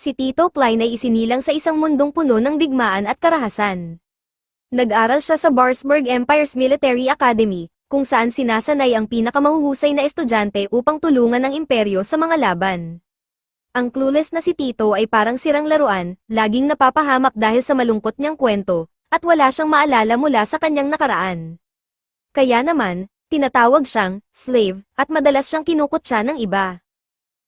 Si Tito Klein ay isinilang sa isang mundong puno ng digmaan at karahasan. Nag-aral siya sa Barsberg Empire's Military Academy, kung saan sinasanay ang pinakamahuhusay na estudyante upang tulungan ang imperyo sa mga laban. Ang clueless na si Tito ay parang sirang laruan, laging napapahamak dahil sa malungkot niyang kwento, at wala siyang maalala mula sa kanyang nakaraan. Kaya naman, tinatawag siyang slave, at madalas siyang kinukutya ng iba.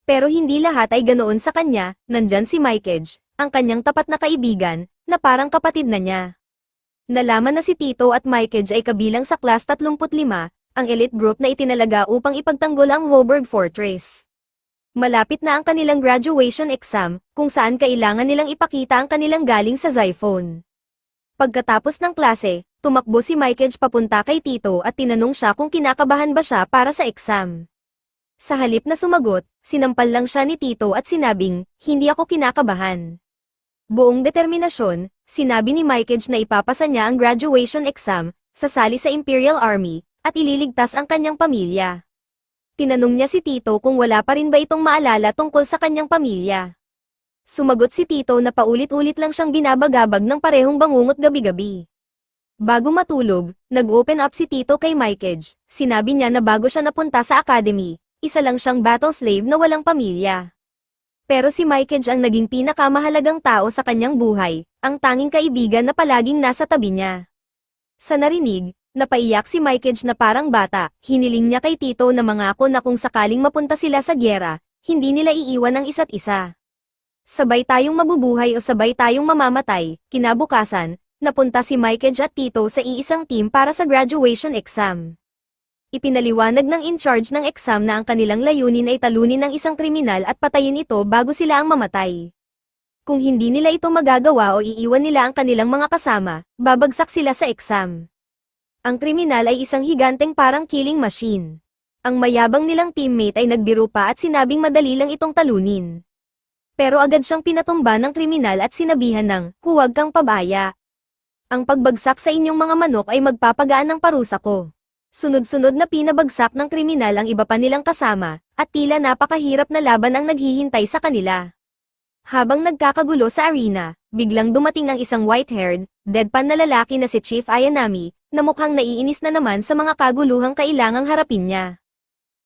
Pero hindi lahat ay ganoon sa kanya. Nandyan si Mikeage, ang kanyang tapat na kaibigan, na parang kapatid na niya. Nalaman na si Tito at Mikeage ay kabilang sa Class 35, ang elite group na itinalaga upang ipagtanggol ang Hoburg Fortress. Malapit na ang kanilang graduation exam, kung saan kailangan nilang ipakita ang kanilang galing sa Xiphon. Pagkatapos ng klase, tumakbo si Mikeage papunta kay Tito at tinanong siya kung kinakabahan ba siya para sa exam. Sa halip na sumagot, sinampal lang siya ni Tito at sinabing, hindi ako kinakabahan. Buong determinasyon, sinabi ni Mikeage na ipapasa niya ang graduation exam, sasali sa Imperial Army, at ililigtas ang kanyang pamilya. Tinanong niya si Tito kung wala pa rin ba itong maalala tungkol sa kanyang pamilya. Sumagot si Tito na paulit-ulit lang siyang binabagabag ng parehong bangungot gabi-gabi. Bago matulog, nag-open up si Tito kay Mikeage. Sinabi niya na bago siya napunta sa academy, isa lang siyang battle slave na walang pamilya. Pero si Mikeage ang naging pinakamahalagang tao sa kanyang buhay, ang tanging kaibigan na palaging nasa tabi niya. Sa narinig, napaiyak si Mikeage na parang bata. Hiniling niya kay Tito na mangako na kung sakaling mapunta sila sa gyera, hindi nila iiwan ang isa't isa. Sabay tayong mabubuhay o sabay tayong mamamatay. Kinabukasan, napunta si Mikeage at Tito sa iisang team para sa graduation exam. Ipinaliwanag ng in-charge ng exam na ang kanilang layunin ay talunin ng isang kriminal at patayin ito bago sila ang mamatay. Kung hindi nila ito magagawa o iiwan nila ang kanilang mga kasama, babagsak sila sa exam. Ang kriminal ay isang higanteng parang killing machine. Ang mayabang nilang teammate ay nagbiro pa at sinabing madali lang itong talunin. Pero agad siyang pinatumba ng kriminal at sinabihan ng, huwag kang pabaya. Ang pagbagsak sa inyong mga manok ay magpapagaan ng parusa ko. Sunod-sunod na pinabagsak ng kriminal ang iba pa nilang kasama, at tila napakahirap na laban ang naghihintay sa kanila. Habang nagkakagulo sa arena, biglang dumating ang isang white-haired, deadpan na lalaki na si Chief Ayanami, na mukhang naiinis na naman sa mga kaguluhang kailangang harapin niya.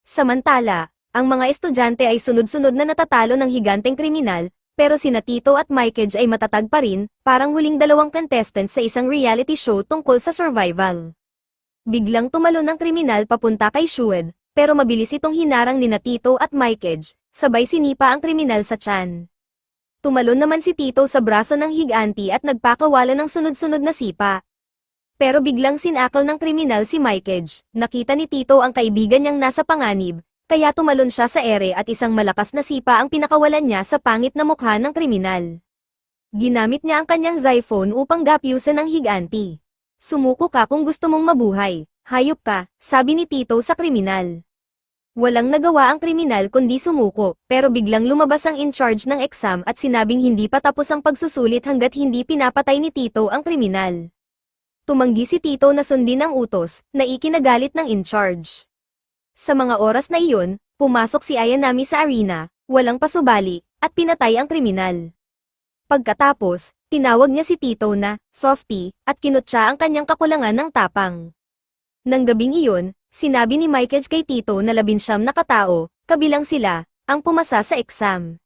Samantala, ang mga estudyante ay sunod-sunod na natatalo ng higanteng kriminal, pero sina Tito at Mikeage ay matatag pa rin, parang huling dalawang contestant sa isang reality show tungkol sa survival. Biglang tumalon ang kriminal papunta kay Shued, pero mabilis itong hinarang ni Tito at Mikeage, sabay sinipa ang kriminal sa tiyan. Tumalon naman si Tito sa braso ng higanti at nagpakawala ng sunod-sunod na sipa. Pero biglang sinakal ng kriminal si Mikeage. Nakita ni Tito ang kaibigan niyang nasa panganib, kaya tumalon siya sa ere at isang malakas na sipa ang pinakawalan niya sa pangit na mukha ng kriminal. Ginamit niya ang kanyang Xiphon upang gapyusan ang higanti. Sumuko ka kung gusto mong mabuhay, hayop ka, sabi ni Tito sa kriminal. Walang nagawa ang kriminal kundi sumuko, pero biglang lumabas ang in-charge ng exam at sinabing hindi pa tapos ang pagsusulit hanggat hindi pinapatay ni Tito ang kriminal. Tumanggi si Tito na sundin ang utos, na ikinagalit ng in-charge. Sa mga oras na iyon, pumasok si Ayanami sa arena, walang pasubali, at pinatay ang kriminal. Pagkatapos, tinawag niya si Tito na softy, at kinutya ang kanyang kakulangan ng tapang. Nang gabing iyon, sinabi ni Mikeage kay Tito na 19 na katao, kabilang sila, ang pumasa sa exam.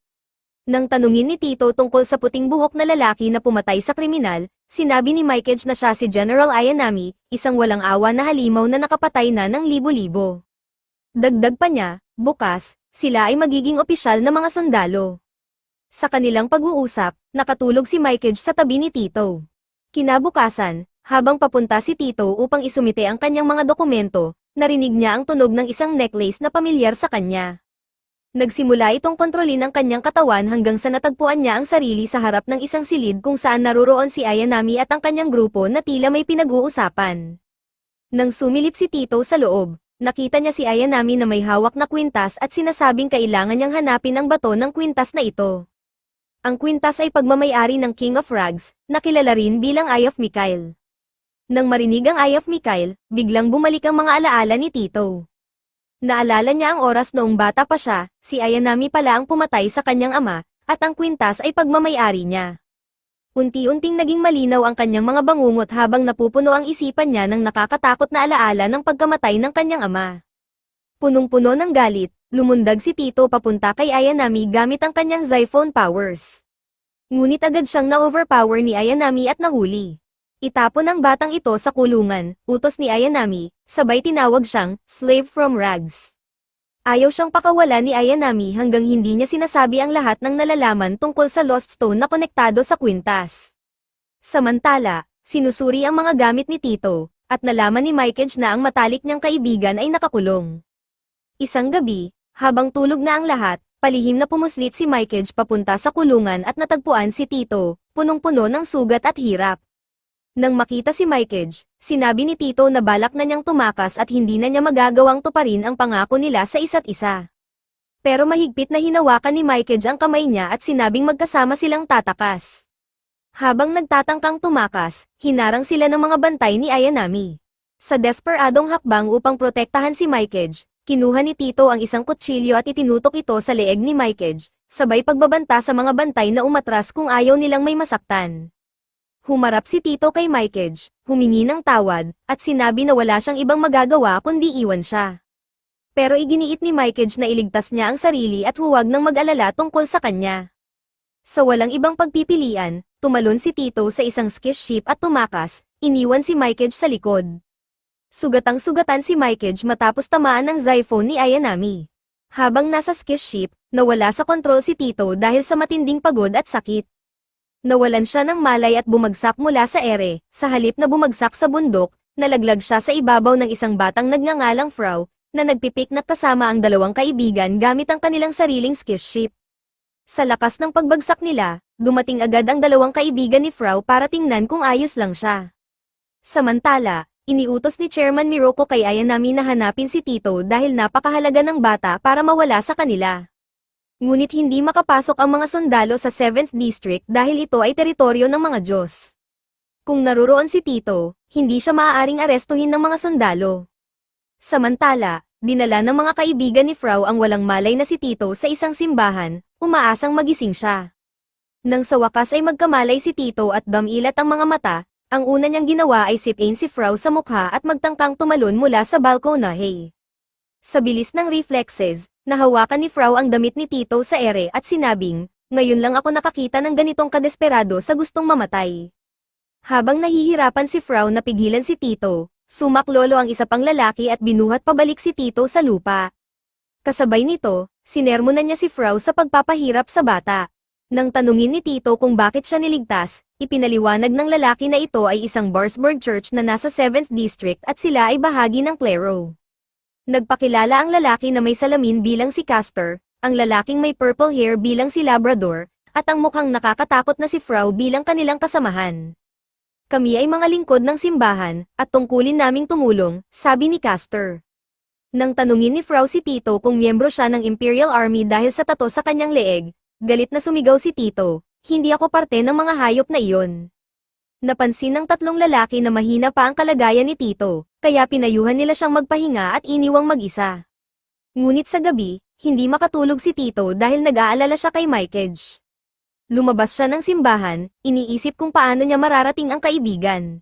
Nang tanungin ni Tito tungkol sa puting buhok na lalaki na pumatay sa kriminal, sinabi ni Mikeage na siya si General Ayanami, isang walang awa na halimaw na nakapatay na ng libo-libo. Dagdag pa niya, bukas, sila ay magiging opisyal na mga sundalo. Sa kanilang pag-uusap, nakatulog si Mikeage sa tabi ni Tito. Kinabukasan, habang papunta si Tito upang isumite ang kanyang mga dokumento, narinig niya ang tunog ng isang necklace na pamilyar sa kanya. Nagsimula itong kontrolin ang kanyang katawan hanggang sa natagpuan niya ang sarili sa harap ng isang silid kung saan naroroon si Ayanami at ang kanyang grupo na tila may pinag-uusapan. Nang sumilip si Tito sa loob, nakita niya si Ayanami na may hawak na kwintas at sinasabing kailangan niyang hanapin ang bato ng kwintas na ito. Ang kwintas ay pagmamay-ari ng King of Rags, na kilala rin bilang Eye of Mikhail. Nang marinig ang Eye of Mikhail, biglang bumalik ang mga alaala ni Tito. Naalala niya ang oras noong bata pa siya, si Ayanami pala ang pumatay sa kanyang ama, at ang kwintas ay pagmamayari niya. Unti-unting naging malinaw ang kanyang mga bangungot habang napupuno ang isipan niya ng nakakatakot na alaala ng pagkamatay ng kanyang ama. Punong-puno ng galit, lumundag si Tito papunta kay Ayanami gamit ang kanyang Zyphone powers. Ngunit agad siyang na-overpower ni Ayanami at nahuli. Itapon ang batang ito sa kulungan, utos ni Ayanami, sabay tinawag siyang slave from rags. Ayaw siyang pakawala ni Ayanami hanggang hindi niya sinasabi ang lahat ng nalalaman tungkol sa Lost Stone na konektado sa kwintas. Samantala, sinusuri ang mga gamit ni Tito, at nalaman ni Mikage na ang matalik niyang kaibigan ay nakakulong. Isang gabi, habang tulog na ang lahat, palihim na pumuslit si Mikage papunta sa kulungan at natagpuan si Tito, punong-puno ng sugat at hirap. Nang makita si Mikage, sinabi ni Tito na balak na niyang tumakas at hindi na niya magagawang tuparin ang pangako nila sa isa't isa. Pero mahigpit na hinawakan ni Mikage ang kamay niya at sinabing magkasama silang tatakas. Habang nagtatangkang tumakas, hinarang sila ng mga bantay ni Ayanami. Sa desperadong hakbang upang protektahan si Mikage, kinuha ni Tito ang isang kutsilyo at itinutok ito sa leeg ni Mikage, sabay pagbabanta sa mga bantay na umatras kung ayaw nilang may masaktan. Humarap si Tito kay Mikage, humingi ng tawad, at sinabi na wala siyang ibang magagawa kundi iwan siya. Pero iginiit ni Mikage na iligtas niya ang sarili at huwag nang mag-alala tungkol sa kanya. Sa walang ibang pagpipilian, tumalon si Tito sa isang ski ship at tumakas, iniwan si Mikage sa likod. Sugatang-sugatan si Mikage matapos tamaan ng Zyphone ni Ayanami. Habang nasa ski ship, nawala sa kontrol si Tito dahil sa matinding pagod at sakit. Nawalan siya ng malay at bumagsak mula sa ere, sa halip na bumagsak sa bundok, nalaglag siya sa ibabaw ng isang batang nagngangalang Frau, na nagpipiknak kasama ang dalawang kaibigan gamit ang kanilang sariling ski ship. Sa lakas ng pagbagsak nila, dumating agad ang dalawang kaibigan ni Frau para tingnan kung ayos lang siya. Samantala, iniutos ni Chairman Miroko kay Ayanami na hanapin si Tito dahil napakahalaga ng bata para mawala sa kanila. Ngunit hindi makapasok ang mga sundalo sa 7th District dahil ito ay teritoryo ng mga Diyos. Kung naruroon si Tito, hindi siya maaaring arestuhin ng mga sundalo. Samantala, dinala ng mga kaibigan ni Frau ang walang malay na si Tito sa isang simbahan, umaasang magising siya. Nang sa wakas ay magkamalay si Tito at damilat ang mga mata, ang una niyang ginawa ay sipain si Frau sa mukha at magtangkang tumalon mula sa balkonahe. Sa bilis ng reflexes, nahawakan ni Frau ang damit ni Tito sa ere at sinabing, ngayon lang ako nakakita ng ganitong kadesperado sa gustong mamatay. Habang nahihirapan si Frau na pigilan si Tito, sumaklolo ang isa pang lalaki at binuhat pabalik si Tito sa lupa. Kasabay nito, sinermonan niya si Frau sa pagpapahirap sa bata. Nang tanungin ni Tito kung bakit siya niligtas, ipinaliwanag ng lalaki na ito ay isang Barsburg Church na nasa 7th District at sila ay bahagi ng klero. Nagpakilala ang lalaki na may salamin bilang si Castor, ang lalaking may purple hair bilang si Labrador, at ang mukhang nakakatakot na si Frau bilang kanilang kasamahan. Kami ay mga lingkod ng simbahan, at tungkulin naming tumulong, sabi ni Castor. Nang tanungin ni Frau si Tito kung miyembro siya ng Imperial Army dahil sa tato sa kanyang leeg, galit na sumigaw si Tito, hindi ako parte ng mga hayop na iyon. Napansin ng tatlong lalaki na mahina pa ang kalagayan ni Tito, kaya pinayuhan nila siyang magpahinga at iniwang mag-isa. Ngunit sa gabi, hindi makatulog si Tito dahil nag-aalala siya kay Mikage. Lumabas siya ng simbahan, iniisip kung paano niya mararating ang kaibigan.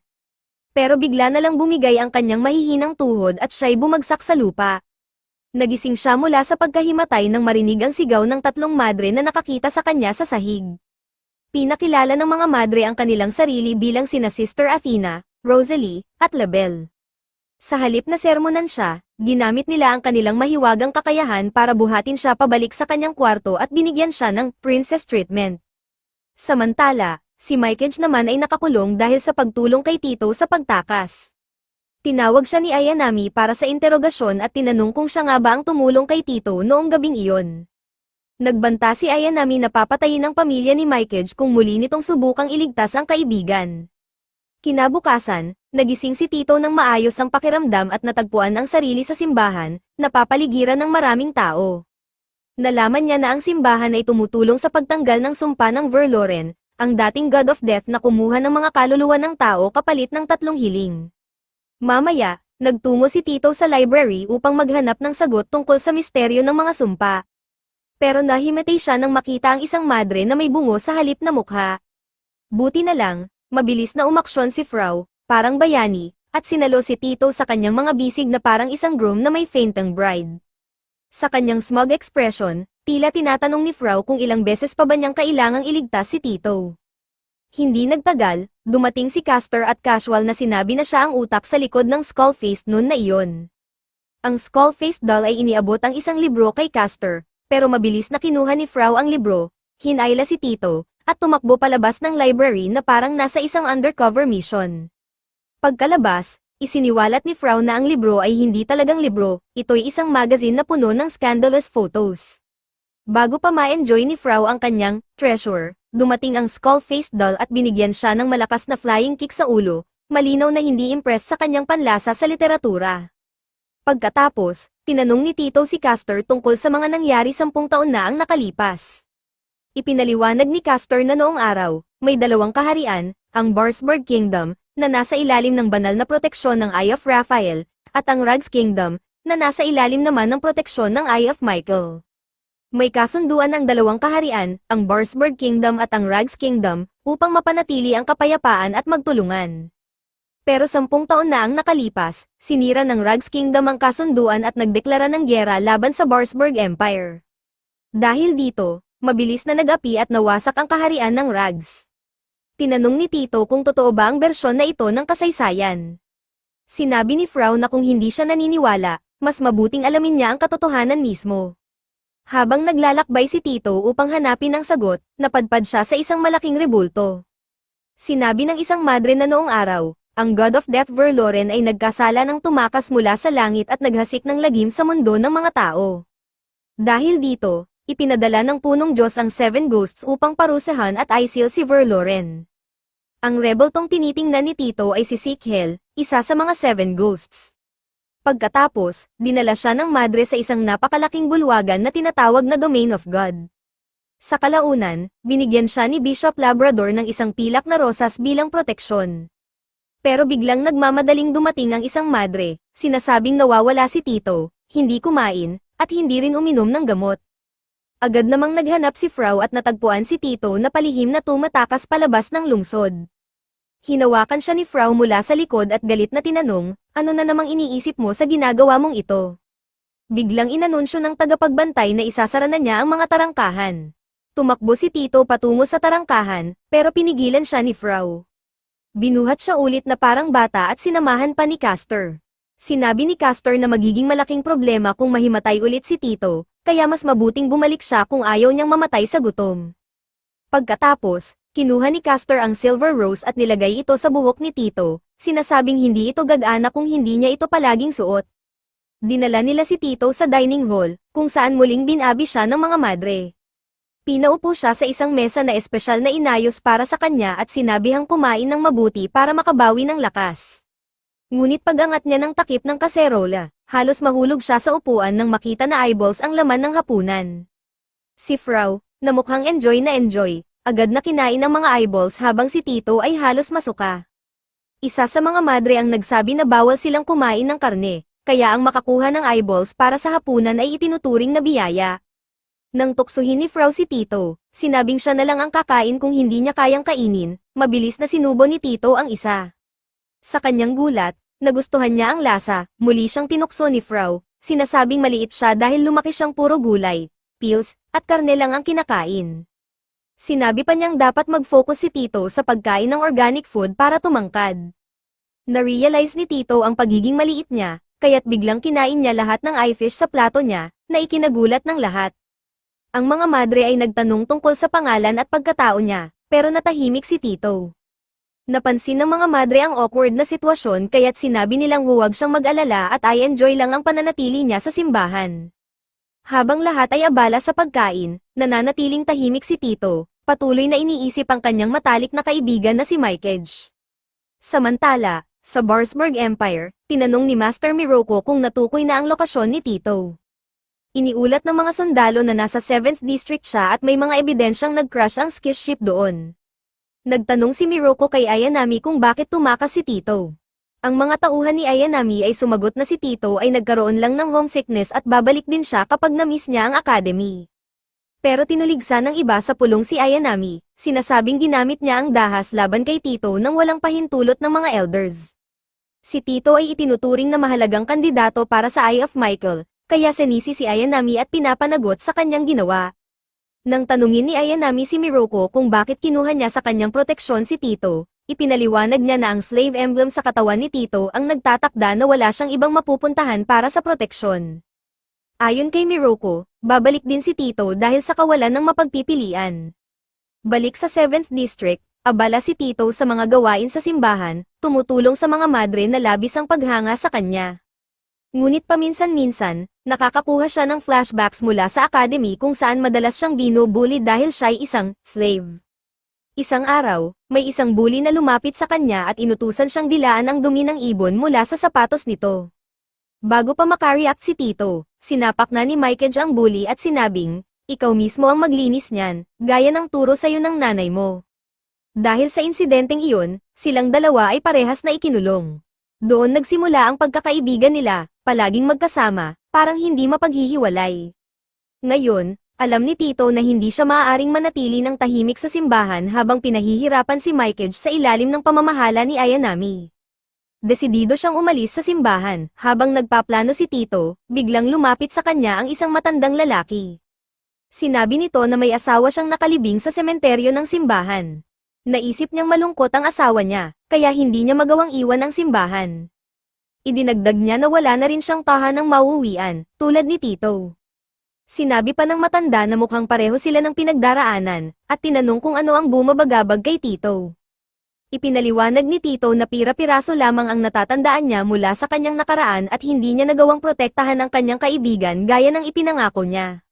Pero bigla na lang bumigay ang kanyang mahihinang tuhod at siya'y bumagsak sa lupa. Nagising siya mula sa pagkahimatay nang marinig ang sigaw ng tatlong madre na nakakita sa kanya sa sahig. Pinakilala ng mga madre ang kanilang sarili bilang sina Sister Athena, Rosalie, at Labelle. Sa halip na sermonan siya, ginamit nila ang kanilang mahiwagang kakayahan para buhatin siya pabalik sa kanyang kwarto at binigyan siya ng princess treatment. Samantala, si Mikage naman ay nakakulong dahil sa pagtulong kay Tito sa pagtakas. Tinawag siya ni Ayanami para sa interogasyon at tinanong kung siya nga ba ang tumulong kay Tito noong gabing iyon. Nagbanta si Ayanami na papatayin ang pamilya ni Mikage kung muli nitong subukang iligtas ang kaibigan. Kinabukasan, nagising si Tito ng maayos ang pakiramdam at natagpuan ang sarili sa simbahan, napapaligiran ng maraming tao. Nalaman niya na ang simbahan ay tumutulong sa pagtanggal ng sumpa ng Verloren, ang dating God of Death na kumuha ng mga kaluluwa ng tao kapalit ng 3 hiling. Mamaya, nagtungo si Tito sa library upang maghanap ng sagot tungkol sa misteryo ng mga sumpa. Pero nahimatay siya nang makita ang isang madre na may bungo sa halip na mukha. Buti na lang, mabilis na umaksyon si Frau, parang bayani, at sinalo si Tito sa kanyang mga bisig na parang isang groom na may faintang bride. Sa kanyang smug expression, tila tinatanong ni Frau kung ilang beses pa ba niyang kailangang iligtas si Tito. Hindi nagtagal, dumating si Castor at casual na sinabi na siya ang utak sa likod ng Skullface noon na iyon. Ang Skullface doll ay iniabot ang isang libro kay Castor, pero mabilis na kinuha ni Frau ang libro, hinayla si Tito, at tumakbo palabas ng library na parang nasa isang undercover mission. Pagkalabas, isiniwalat ni Frau na ang libro ay hindi talagang libro, ito'y isang magazine na puno ng scandalous photos. Bago pa ma-enjoy ni Frau ang kanyang treasure, dumating ang Skullface doll at binigyan siya ng malakas na flying kick sa ulo, malinaw na hindi impressed sa kanyang panlasa sa literatura. Pagkatapos, tinanong ni Tito si Castor tungkol sa mga nangyari 10 taon na ang nakalipas. Ipinaliwanag ni Castor na noong araw, may dalawang kaharian, ang Barsburg Kingdom, na nasa ilalim ng banal na proteksyon ng Eye of Raphael, at ang Rags Kingdom, na nasa ilalim naman ng proteksyon ng Eye of Michael. May kasunduan ang dalawang kaharian, ang Barsburg Kingdom at ang Rags Kingdom, upang mapanatili ang kapayapaan at magtulungan. Pero 10 taon na ang nakalipas, sinira ng Rags Kingdom ang kasunduan at nagdeklara ng gyera laban sa Barsburg Empire. Dahil dito, mabilis na nag-api at nawasak ang kaharian ng Rags. Tinanong ni Tito kung totoo ba ang bersyon na ito ng kasaysayan. Sinabi ni Frau na kung hindi siya naniniwala, mas mabuting alamin niya ang katotohanan mismo. Habang naglalakbay si Tito upang hanapin ang sagot, napadpad siya sa isang malaking rebulto. Sinabi ng isang madre na noong araw, ang God of Death Verloren ay nagkasala ng tumakas mula sa langit at naghasik ng lagim sa mundo ng mga tao. Dahil dito, ipinadala ng punong Diyos ang 7 ghosts upang parusahan at isil si Verloren. Ang rebeltong tinitingnan ni Tito ay si Sikhel, isa sa mga 7 ghosts. Pagkatapos, dinala siya ng madre sa isang napakalaking bulwagan na tinatawag na Domain of God. Sa kalaunan, binigyan siya ni Bishop Labrador ng isang pilak na rosas bilang proteksyon. Pero biglang nagmamadaling dumating ang isang madre, sinasabing nawawala si Tito, hindi kumain, at hindi rin uminom ng gamot. Agad namang naghanap si Frau at natagpuan si Tito na palihim na tumatakas palabas ng lungsod. Hinawakan siya ni Frau mula sa likod at galit na tinanong, ano na namang iniisip mo sa ginagawa mong ito? Biglang inanunsyo ng tagapagbantay na isasara na niya ang mga tarangkahan. Tumakbo si Tito patungo sa tarangkahan, pero pinigilan siya ni Frau. Binuhat siya ulit na parang bata at sinamahan pa ni Castor. Sinabi ni Castor na magiging malaking problema kung mahimatay ulit si Tito, kaya mas mabuting bumalik siya kung ayaw niyang mamatay sa gutom. Pagkatapos, kinuha ni Castor ang silver rose at nilagay ito sa buhok ni Tito, sinasabing hindi ito gagana kung hindi niya ito palaging suot. Dinala nila si Tito sa dining hall, kung saan muling binabi siya ng mga madre. Pinaupo siya sa isang mesa na espesyal na inayos para sa kanya at sinabihang kumain ng mabuti para makabawi ng lakas. Ngunit pag-angat niya ng takip ng kaserola, halos mahulog siya sa upuan nang makita na eyeballs ang laman ng hapunan. Si Frau, na mukhang enjoy na enjoy, agad na kinain ang mga eyeballs habang si Tito ay halos masuka. Isa sa mga madre ang nagsabi na bawal silang kumain ng karne, kaya ang makakuha ng eyeballs para sa hapunan ay itinuturing na biyaya. Nang tuksuhin ni Frau si Tito, sinabing siya na lang ang kakain kung hindi niya kayang kainin, mabilis na sinubo ni Tito ang isa. Sa kanyang gulat, nagustuhan niya ang lasa, muli siyang tinukso ni Frau, sinasabing maliit siya dahil lumaki siyang puro gulay, pills, at karne lang ang kinakain. Sinabi pa niyang dapat mag-focus si Tito sa pagkain ng organic food para tumangkad. Na-realize ni Tito ang pagiging maliit niya, kaya't biglang kinain niya lahat ng eyefish sa plato niya, na ikinagulat ng lahat. Ang mga madre ay nagtanong tungkol sa pangalan at pagkatao niya, pero natahimik si Tito. Napansin ng mga madre ang awkward na sitwasyon kaya't sinabi nilang huwag siyang mag-alala at i-enjoy lang ang pananatili niya sa simbahan. Habang lahat ay abala sa pagkain, nananatiling tahimik si Tito, patuloy na iniisip ang kanyang matalik na kaibigan na si Mikej. Samantala, sa Barsburg Empire, tinanong ni Master Miroko kung natukoy na ang lokasyon ni Tito. Iniulat ng mga sundalo na nasa 7th District siya at may mga ebidensyang nag-crash ang ski ship doon. Nagtanong si Miroko kay Ayanami kung bakit tumakas si Tito. Ang mga tauhan ni Ayanami ay sumagot na si Tito ay nagkaroon lang ng homesickness at babalik din siya kapag na-miss niya ang academy. Pero tinuligsa ng iba sa pulong si Ayanami, sinasabing ginamit niya ang dahas laban kay Tito nang walang pahintulot ng mga elders. Si Tito ay itinuturing na mahalagang kandidato para sa Eye of Michael, kaya sinisi si Ayanami at pinapanagot sa kanyang ginawa. Nang tanungin ni Ayanami si Miroko kung bakit kinuha niya sa kanyang proteksyon si Tito, ipinaliwanag niya na ang slave emblem sa katawan ni Tito ang nagtatakda na wala siyang ibang mapupuntahan para sa proteksyon. Ayon kay Miroko, babalik din si Tito dahil sa kawalan ng mapagpipilian. Balik sa 7th District, abala si Tito sa mga gawain sa simbahan, tumutulong sa mga madre na labis ang paghanga sa kanya. Ngunit paminsan-minsan, nakakakuha siya ng flashbacks mula sa academy kung saan madalas siyang binubuli dahil siya'y isang slave. Isang araw, may isang bully na lumapit sa kanya at inutusan siyang dilaan ang dumi ng ibon mula sa sapatos nito. Bago pa makareact si Tito, sinapak na ni Mikage ang bully at sinabing, ikaw mismo ang maglinis niyan, gaya ng turo sa'yo ng nanay mo. Dahil sa insidenteng iyon, silang dalawa ay parehas na ikinulong. Doon nagsimula ang pagkakaibigan nila, palaging magkasama, parang hindi mapaghihiwalay. Ngayon, alam ni Tito na hindi siya maaaring manatili ng tahimik sa simbahan habang pinahihirapan si Mikage sa ilalim ng pamamahala ni Ayanami. Desidido siyang umalis sa simbahan, habang nagpaplano si Tito, biglang lumapit sa kanya ang isang matandang lalaki. Sinabi nito na may asawa siyang nakalibing sa sementeryo ng simbahan. Naisip niyang malungkot ang asawa niya, kaya hindi niya magawang iwan ang simbahan. Idinagdag niya na wala na rin siyang tahanang mauuwian, tulad ni Tito. Sinabi pa ng matanda na mukhang pareho sila ng pinagdaraanan, at tinanong kung ano ang bumabagabag kay Tito. Ipinaliwanag ni Tito na pira-piraso lamang ang natatandaan niya mula sa kanyang nakaraan at hindi niya nagawang protektahan ang kanyang kaibigan gaya ng ipinangako niya.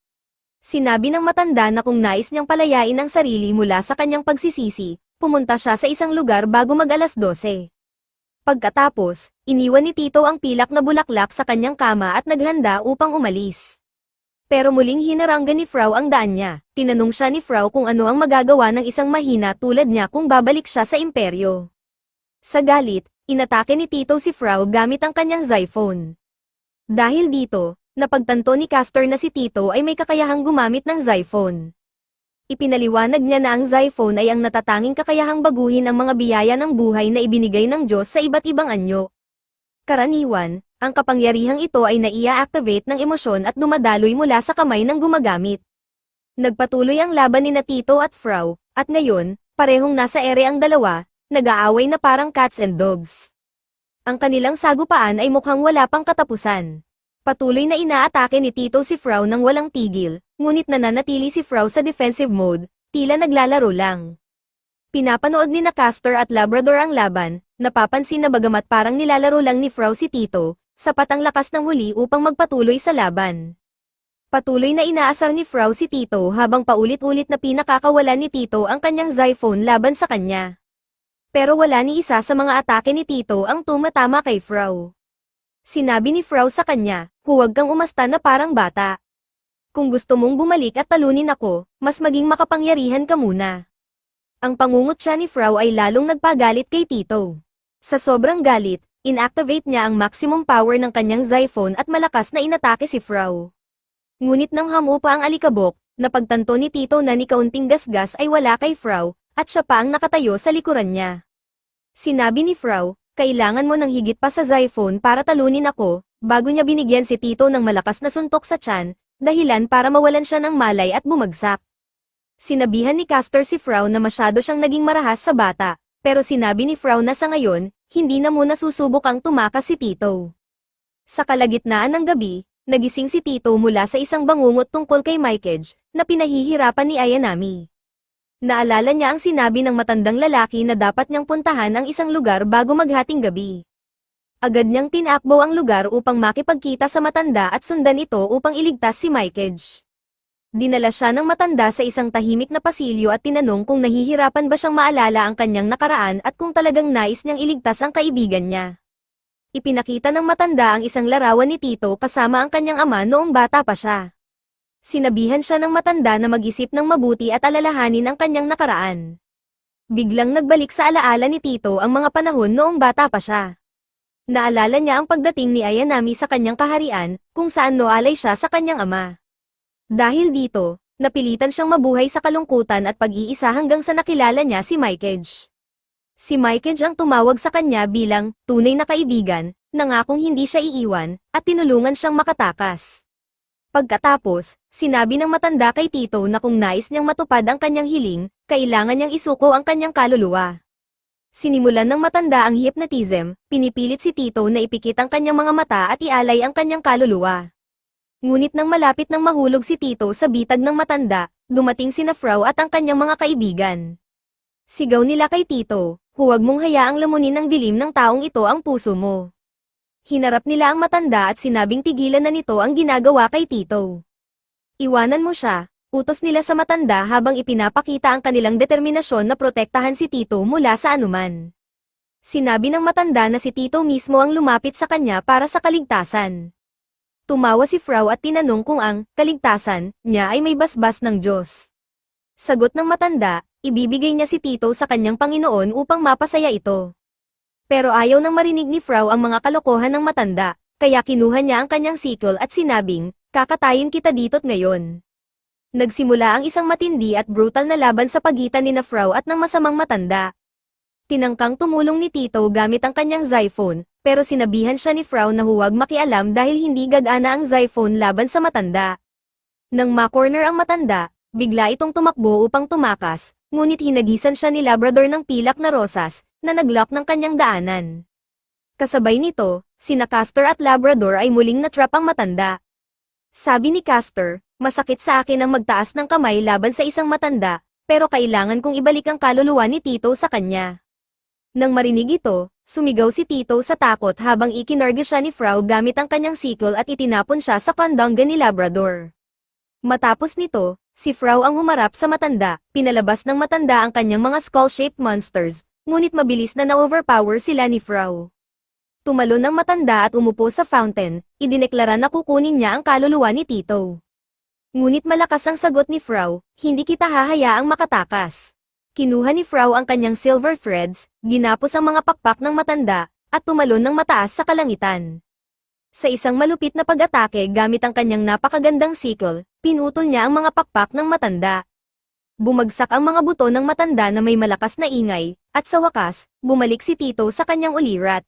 Sinabi ng matanda na kung nais niyang palayain ang sarili mula sa kanyang pagsisisi, pumunta siya sa isang lugar bago mag-alas 12. Pagkatapos, iniwan ni Tito ang pilak na bulaklak sa kanyang kama at naghanda upang umalis. Pero muling hinaranggan ni Frau ang daan niya. Tinanong siya ni Frau kung ano ang magagawa ng isang mahina tulad niya kung babalik siya sa imperyo. Sa galit, inatake ni Tito si Frau gamit ang kanyang Zyphone. Dahil dito, napagtanto ni Castor na si Tito ay may kakayahang gumamit ng Zyphone. Ipinaliwanag niya na ang Zyphone ay ang natatanging kakayahang baguhin ang mga biyaya ng buhay na ibinigay ng Diyos sa iba't ibang anyo. Karaniwan, ang kapangyarihang ito ay naia-activate ng emosyon at dumadaloy mula sa kamay ng gumagamit. Nagpatuloy ang laban ni Tito at Frau, at ngayon, parehong nasa ere ang dalawa, nag-aaway na parang cats and dogs. Ang kanilang sagupaan ay mukhang wala pang katapusan. Patuloy na inaatake ni Tito si Frau nang walang tigil, ngunit nananatili si Frau sa defensive mode, tila naglalaro lang. Pinapanood ni Castor at Labrador ang laban, napapansin na bagamat parang nilalaro lang ni Frau si Tito, sapat ang lakas ng huli upang magpatuloy sa laban. Patuloy na inaasar ni Frau si Tito habang paulit-ulit na pinakakawalan ni Tito ang kanyang Zyphone laban sa kanya. Pero wala ni isa sa mga atake ni Tito ang tumatama kay Frau. Sinabi ni Frau sa kanya, huwag kang umasta na parang bata. Kung gusto mong bumalik at talunin ako, mas maging makapangyarihan ka muna. Ang pangungutya ni Frau ay lalong nagpagalit kay Tito. Sa sobrang galit, inactivate niya ang maximum power ng kanyang Zyphone at malakas na inatake si Frau. Ngunit nang hamupa ang alikabok, napagtanto ni Tito na ni kaunting gasgas ay wala kay Frau, at siya pa ang nakatayo sa likuran niya. Sinabi ni Frau, kailangan mo ng higit pa sa Zyphone para talunin ako, bago niya binigyan si Tito ng malakas na suntok sa tiyan, dahilan para mawalan siya ng malay at bumagsak. Sinabihan ni Castor si Frau na masyado siyang naging marahas sa bata, pero sinabi ni Frau na sa ngayon, hindi na muna susubukang tumakas si Tito. Sa kalagitnaan ng gabi, nagising si Tito mula sa isang bangungot tungkol kay Mikage, na pinahihirapan ni Ayanami. Naalala niya ang sinabi ng matandang lalaki na dapat niyang puntahan ang isang lugar bago maghating gabi. Agad niyang tinakbo ang lugar upang makipagkita sa matanda at sundan ito upang iligtas si Mikage. Dinala siya ng matanda sa isang tahimik na pasilyo at tinanong kung nahihirapan ba siyang maalala ang kanyang nakaraan at kung talagang nais niyang iligtas ang kaibigan niya. Ipinakita ng matanda ang isang larawan ni Tito kasama ang kanyang ama noong bata pa siya. Sinabihan siya ng matanda na mag-isip ng mabuti at alalahanin ang kanyang nakaraan. Biglang nagbalik sa alaala ni Tito ang mga panahon noong bata pa siya. Naalala niya ang pagdating ni Ayanami sa kanyang kaharian, kung saan noalay siya sa kanyang ama. Dahil dito, Napilitan siyang mabuhay sa kalungkutan at pag-iisa hanggang sa nakilala niya si Mikage. Si Mikage ang tumawag sa kanya bilang tunay na kaibigan, nangakong hindi siya iiwan, at tinulungan siyang makatakas. Pagkatapos, sinabi ng matanda kay Tito na kung nais niyang matupad ang kanyang hiling, kailangan niyang isuko ang kanyang kaluluwa. Sinimulan ng matanda ang hypnotism, pinipilit si Tito na ipikit ang kanyang mga mata at ialay ang kanyang kaluluwa. Ngunit nang malapit nang mahulog si Tito sa bitag ng matanda, dumating sina Frau at ang kanyang mga kaibigan. Sigaw nila kay Tito, "Huwag mong hayaang lamunin ng dilim ng taong ito ang puso mo." Hinarap nila ang matanda at sinabing tigilan na nito ang ginagawa kay Tito. "Iwanan mo siya," utos nila sa matanda habang ipinapakita ang kanilang determinasyon na protektahan si Tito mula sa anuman. Sinabi ng matanda na si Tito mismo ang lumapit sa kanya para sa kaligtasan. Tumawa si Frau at tinanong kung ang kaligtasan niya ay may basbas ng Diyos. Sagot ng matanda, ibibigay niya si Tito sa kanyang Panginoon upang mapasaya ito. Pero ayaw nang marinig ni Frau ang mga kalokohan ng matanda, kaya kinuha niya ang kanyang sikol at sinabing, "Kakatayin kita dito't ngayon." Nagsimula ang isang matindi at brutal na laban sa pagitan ni Frau at ng masamang matanda. Tinangkang tumulong ni Tito gamit ang kanyang Zyphone, pero sinabihan siya ni Frau na huwag makialam dahil hindi gagana ang Zyphone laban sa matanda. Nang ma-corner ang matanda, bigla itong tumakbo upang tumakas, ngunit hinagisan siya ni Labrador ng pilak na rosas, na naglock ng kanyang daanan. Kasabay nito, sina Castor at Labrador ay muling natrap ang matanda. Sabi ni Castor, "Masakit sa akin ang magtaas ng kamay laban sa isang matanda, pero kailangan kong ibalik ang kaluluwa ni Tito sa kanya." Nang marinig ito, sumigaw si Tito sa takot habang ikinarga siya ni Frau gamit ang kanyang sikol at itinapon siya sa kandangga ni Labrador. Matapos nito, si Frau ang humarap sa matanda, pinalabas ng matanda ang kanyang mga skull-shaped monsters, ngunit mabilis na na-overpower sila ni Frau. Tumalon ang matanda at umupo sa fountain, idineklara na kukunin niya ang kaluluwa ni Tito. Ngunit malakas ang sagot ni Frau, "Hindi kita hahayaang makatakas." Kinuha ni Frau ang kanyang silver threads, ginapos ang mga pakpak ng matanda, at tumalon ng mataas sa kalangitan. Sa isang malupit na pag-atake gamit ang kanyang napakagandang sickle, pinutol niya ang mga pakpak ng matanda. Bumagsak ang mga buto ng matanda na may malakas na ingay, at sa wakas, bumalik si Tito sa kanyang ulirat.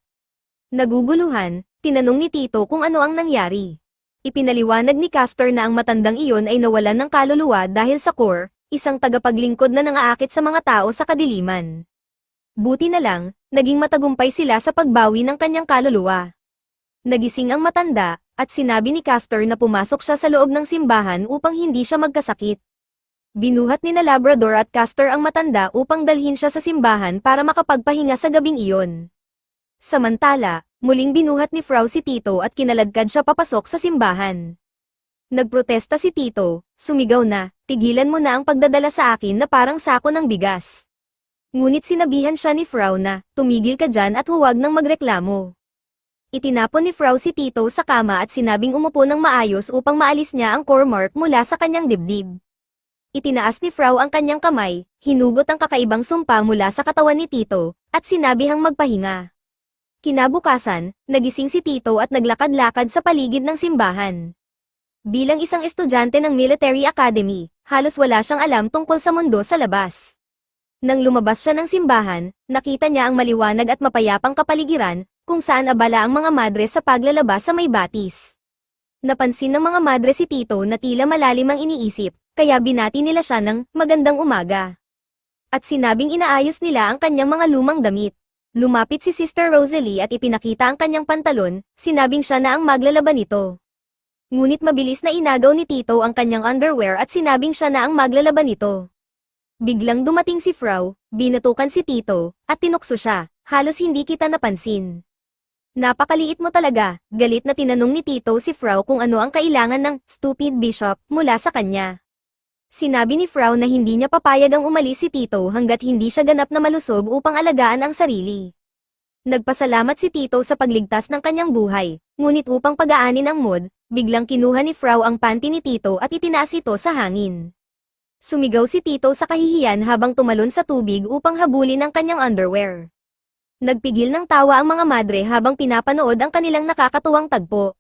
Naguguluhan, tinanong ni Tito kung ano ang nangyari. Ipinaliwanag ni Castor na ang matandang iyon ay nawalan ng kaluluwa dahil sa core, isang tagapaglingkod na nangaakit sa mga tao sa kadiliman. Buti na lang, naging matagumpay sila sa pagbawi ng kanyang kaluluwa. Nagising ang matanda, at sinabi ni Castor na pumasok siya sa loob ng simbahan upang hindi siya magkasakit. Binuhat ni Labrador at Castor ang matanda upang dalhin siya sa simbahan para makapagpahinga sa gabing iyon. Samantala, muling binuhat ni Frau si Tito at kinaladkad siya papasok sa simbahan. Nagprotesta si Tito, sumigaw na, "Tigilan mo na ang pagdadala sa akin na parang sako ng bigas." Ngunit sinabihan siya ni Frau na, "Tumigil ka dyan at huwag nang magreklamo." Itinapon ni Frau si Tito sa kama at sinabing umupo ng maayos upang maalis niya ang core mark mula sa kanyang dibdib. Itinaas ni Frau ang kanyang kamay, hinugot ang kakaibang sumpa mula sa katawan ni Tito, at sinabihang magpahinga. Kinabukasan, nagising si Tito at naglakad-lakad sa paligid ng simbahan. Bilang isang estudyante ng military academy, halos wala siyang alam tungkol sa mundo sa labas. Nang lumabas siya ng simbahan, nakita niya ang maliwanag at mapayapang kapaligiran, kung saan abala ang mga madre sa paglalaba sa may batis. Napansin ng mga madre si Tito na tila malalim ang iniisip, kaya binati nila siya ng "Magandang umaga." At sinabing inaayos nila ang kanyang mga lumang damit. Lumapit si Sister Rosalie at ipinakita ang kanyang pantalon, sinabing siya na ang maglalaban nito. Ngunit mabilis na inagaw ni Tito ang kanyang underwear at sinabing siya na ang maglalaban nito. Biglang dumating si Frau, binatukan si Tito, at tinukso siya, "Halos hindi kita napansin." "Napakaliit mo talaga," galit na tinanong ni Tito si Frau kung ano ang kailangan ng "stupid bishop" mula sa kanya. Sinabi ni Frau na hindi niya papayag ang umalis si Tito hanggat hindi siya ganap na malusog upang alagaan ang sarili. Nagpasalamat si Tito sa pagligtas ng kanyang buhay, ngunit upang pagaanin ang mood, biglang kinuha ni Frau ang panty ni Tito at itinaas ito sa hangin. Sumigaw si Tito sa kahihiyan habang tumalon sa tubig upang habulin ang kanyang underwear. Nagpigil ng tawa ang mga madre habang pinapanood ang kanilang nakakatuwang tagpo.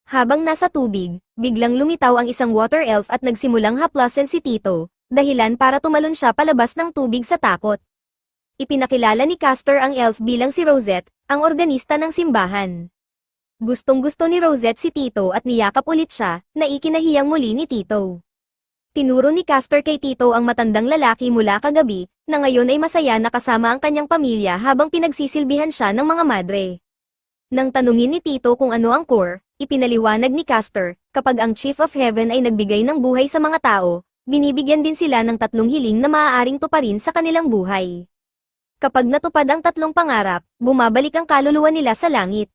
Habang nasa tubig, biglang lumitaw ang isang water elf at nagsimulang haplasin si Tito, dahilan para tumalon siya palabas ng tubig sa takot. Ipinakilala ni Castor ang elf bilang si Rosette, ang organista ng simbahan. Gustong-gusto ni Rosette si Tito at niyakap ulit siya, na ikinahiyang muli ni Tito. Tinuro ni Castor kay Tito ang matandang lalaki mula kagabi, na ngayon ay masaya na kasama ang kanyang pamilya habang pinagsisilbihan siya ng mga madre. Nang tanungin ni Tito kung ano ang core, ipinaliwanag ni Castor, kapag ang Chief of Heaven ay nagbigay ng buhay sa mga tao, binibigyan din sila ng 3 hiling na maaaring tuparin sa kanilang buhay. Kapag natupad ang 3 pangarap, bumabalik ang kaluluwa nila sa langit.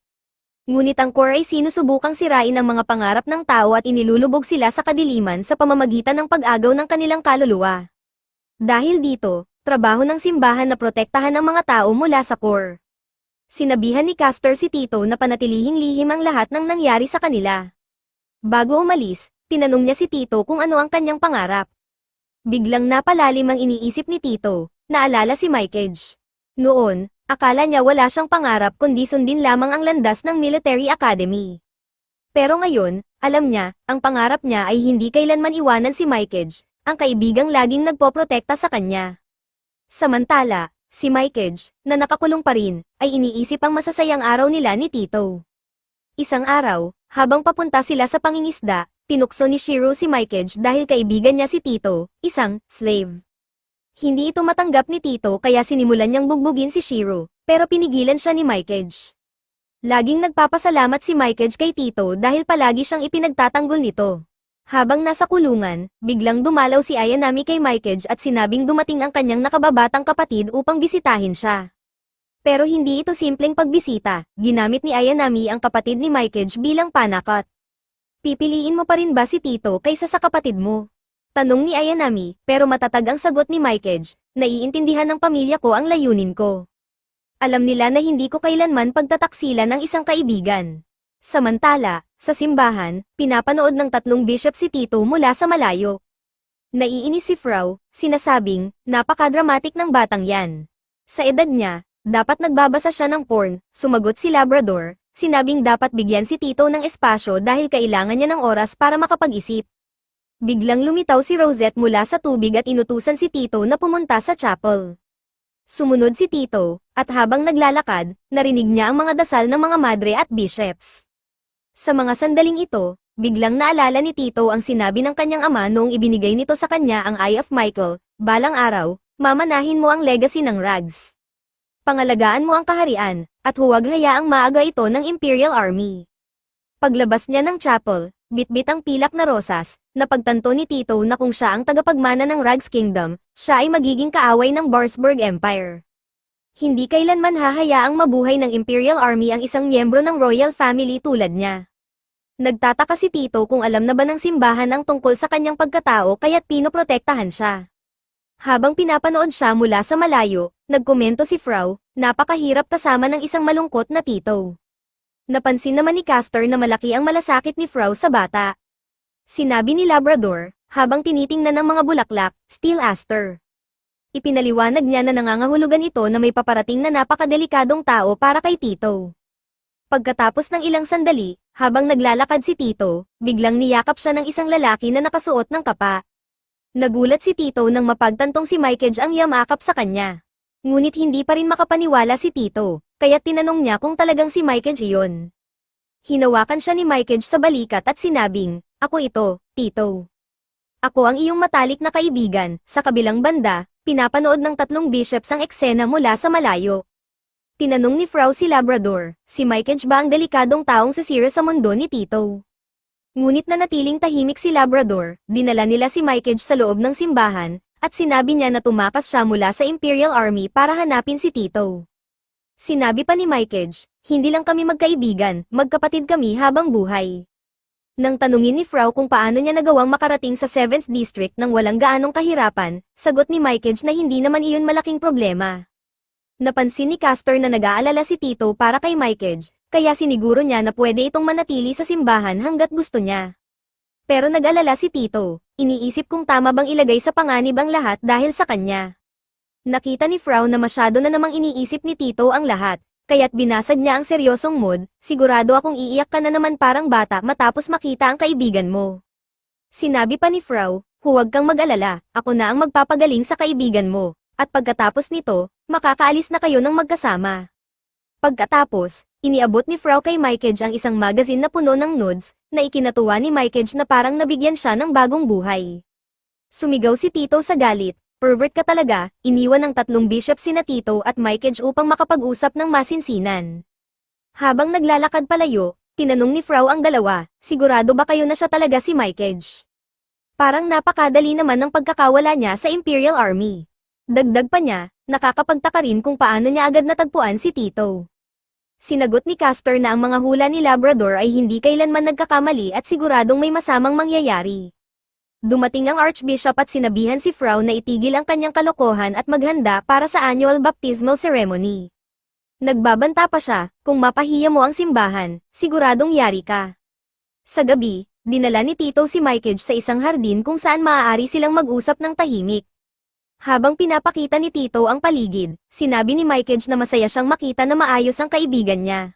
Ngunit ang core ay sinusubukang sirain ang mga pangarap ng tao at inilulubog sila sa kadiliman sa pamamagitan ng pag-agaw ng kanilang kaluluwa. Dahil dito, trabaho ng simbahan na protektahan ang mga tao mula sa core. Sinabihan ni Castor si Tito na panatilihing lihim ang lahat ng nangyari sa kanila. Bago umalis, tinanong niya si Tito kung ano ang kanyang pangarap. Biglang napalalim ang iniisip ni Tito, naalala si Mikeage. Noon, akala niya wala siyang pangarap kundi sundin lamang ang landas ng military academy. Pero ngayon, alam niya, ang pangarap niya ay hindi kailanman iwanan si Mikeage, ang kaibigang laging nagpoprotekta sa kanya. Samantala, si Mikeage, na nakakulong pa rin, ay iniisip ang masasayang araw nila ni Tito. Isang araw, habang papunta sila sa pangingisda, tinukso ni Shiro si Mikeage dahil kaibigan niya si Tito, isang slave. Hindi ito matanggap ni Tito kaya sinimulan niyang bugbugin si Shiro, pero pinigilan siya ni Mikeage. Laging nagpapasalamat si Mikeage kay Tito dahil palagi siyang ipinagtatanggol nito. Habang nasa kulungan, biglang dumalaw si Ayanami kay Mikeage at sinabing dumating ang kanyang nakababatang kapatid upang bisitahin siya. Pero hindi ito simpleng pagbisita, ginamit ni Ayanami ang kapatid ni Mikeage bilang panakot. Pipiliin mo pa rin ba si Tito kaysa sa kapatid mo? Tanong ni Ayanami, pero matatag ang sagot ni Mikeage, naiintindihan ng pamilya ko ang layunin ko. Alam nila na hindi ko kailanman pagtataksilan ng isang kaibigan. Samantala, sa simbahan, pinapanood ng 3 bishop si Tito mula sa malayo. Naiinis si Frau, sinasabing, napaka-dramatic ng batang yan. Sa edad niya, dapat nagbabasa siya ng porn, sumagot si Labrador, sinabing dapat bigyan si Tito ng espasyo dahil kailangan niya ng oras para makapag-isip. Biglang lumitaw si Rosette mula sa tubig at inutusan si Tito na pumunta sa chapel. Sumunod si Tito, at habang naglalakad, narinig niya ang mga dasal ng mga madre at bishops. Sa mga sandaling ito, biglang naalala ni Tito ang sinabi ng kanyang ama noong ibinigay nito sa kanya ang Eye of Michael, balang araw, mamanahin mo ang legacy ng Rags. Pangalagaan mo ang kaharian, at huwag hayaang maaga ito ng Imperial Army. Paglabas niya ng chapel, bitbit ang pilak na rosas, napagtanto ni Tito na kung siya ang tagapagmana ng Rags Kingdom, siya ay magiging kaaway ng Barsburg Empire. Hindi kailanman hahayaang mabuhay ng Imperial Army ang isang miyembro ng royal family tulad niya. Nagtataka si Tito kung alam na ba ng simbahan ang tungkol sa kanyang pagkatao kaya't pinoprotektahan siya. Habang pinapanood siya mula sa malayo, nagkomento si Frau, napakahirap kasama ng isang malungkot na Tito. Napansin naman ni Castor na malaki ang malasakit ni Frau sa bata. Sinabi ni Labrador, habang tinitingnan ng mga bulaklak, Steel Aster. Ipinaliwanag niya na nangangahulugan ito na may paparating na napakadelikadong tao para kay Tito. Pagkatapos ng ilang sandali, habang naglalakad si Tito, biglang niyakap siya ng isang lalaki na nakasuot ng kapa. Nagulat si Tito nang mapagtantong si Mikeage ang yamakap sa kanya. Ngunit hindi pa rin makapaniwala si Tito, kaya tinanong niya kung talagang si Mikeage iyon. Hinawakan siya ni Mikeage sa balikat at sinabing, "Ako ito, Tito. Ako ang iyong matalik na kaibigan." Sa kabilang banda, pinapanood ng 3 bishops ang eksena mula sa malayo. Tinanong ni Frau si Labrador, si Mikeage ba ang delikadong taong sisira sa mundo ni Tito? Ngunit nanatiling tahimik si Labrador, dinala nila si Mikeage sa loob ng simbahan, at sinabi niya na tumakas siya mula sa Imperial Army para hanapin si Tito. Sinabi pa ni Mikeage, "Hindi lang kami magkaibigan, magkapatid kami habang buhay." Nang tanungin ni Frau kung paano niya nagawang makarating sa 7th District nang walang gaanong kahirapan, sagot ni Mikeage na hindi naman iyon malaking problema. Napansin ni Castor na nag-aalala si Tito para kay Mikeage, kaya siniguro niya na pwede itong manatili sa simbahan hanggat gusto niya. Pero nag-alala si Tito, iniisip kung tama bang ilagay sa panganib ang lahat dahil sa kanya. Nakita ni Frau na masyado na namang iniisip ni Tito ang lahat, kaya't binasag niya ang seryosong mood, sigurado akong iiyak ka na naman parang bata matapos makita ang kaibigan mo. Sinabi pa ni Frau, huwag kang mag-alala, ako na ang magpapagaling sa kaibigan mo, at pagkatapos nito, makakaalis na kayo ng magkasama. Pagkatapos, iniabot ni Frau kay Mykage ang isang magazine na puno ng nudes, na ikinatuwa ni Mykage na parang nabigyan siya ng bagong buhay. Sumigaw si Tito sa galit, pervert ka talaga, iniwan ng 3 bishop sina Tito at Mykage upang makapag-usap ng masinsinan. Habang naglalakad palayo, tinanong ni Frau ang dalawa, sigurado ba kayo na siya talaga si Mykage? Parang napakadali naman ng pagkakawala niya sa Imperial Army. Dagdag pa niya, nakakapagtaka rin kung paano niya agad natagpuan si Tito. Sinagot ni Castor na ang mga hula ni Labrador ay hindi kailanman nagkakamali at siguradong may masamang mangyayari. Dumating ang Archbishop at sinabihan si Frau na itigil ang kanyang kalokohan at maghanda para sa annual baptismal ceremony. Nagbabanta pa siya, kung mapahiya mo ang simbahan, siguradong yari ka. Sa gabi, dinala ni Tito si Mykage sa isang hardin kung saan maaari silang mag-usap ng tahimik. Habang pinapakita ni Tito ang paligid, sinabi ni Mykage na masaya siyang makita na maayos ang kaibigan niya.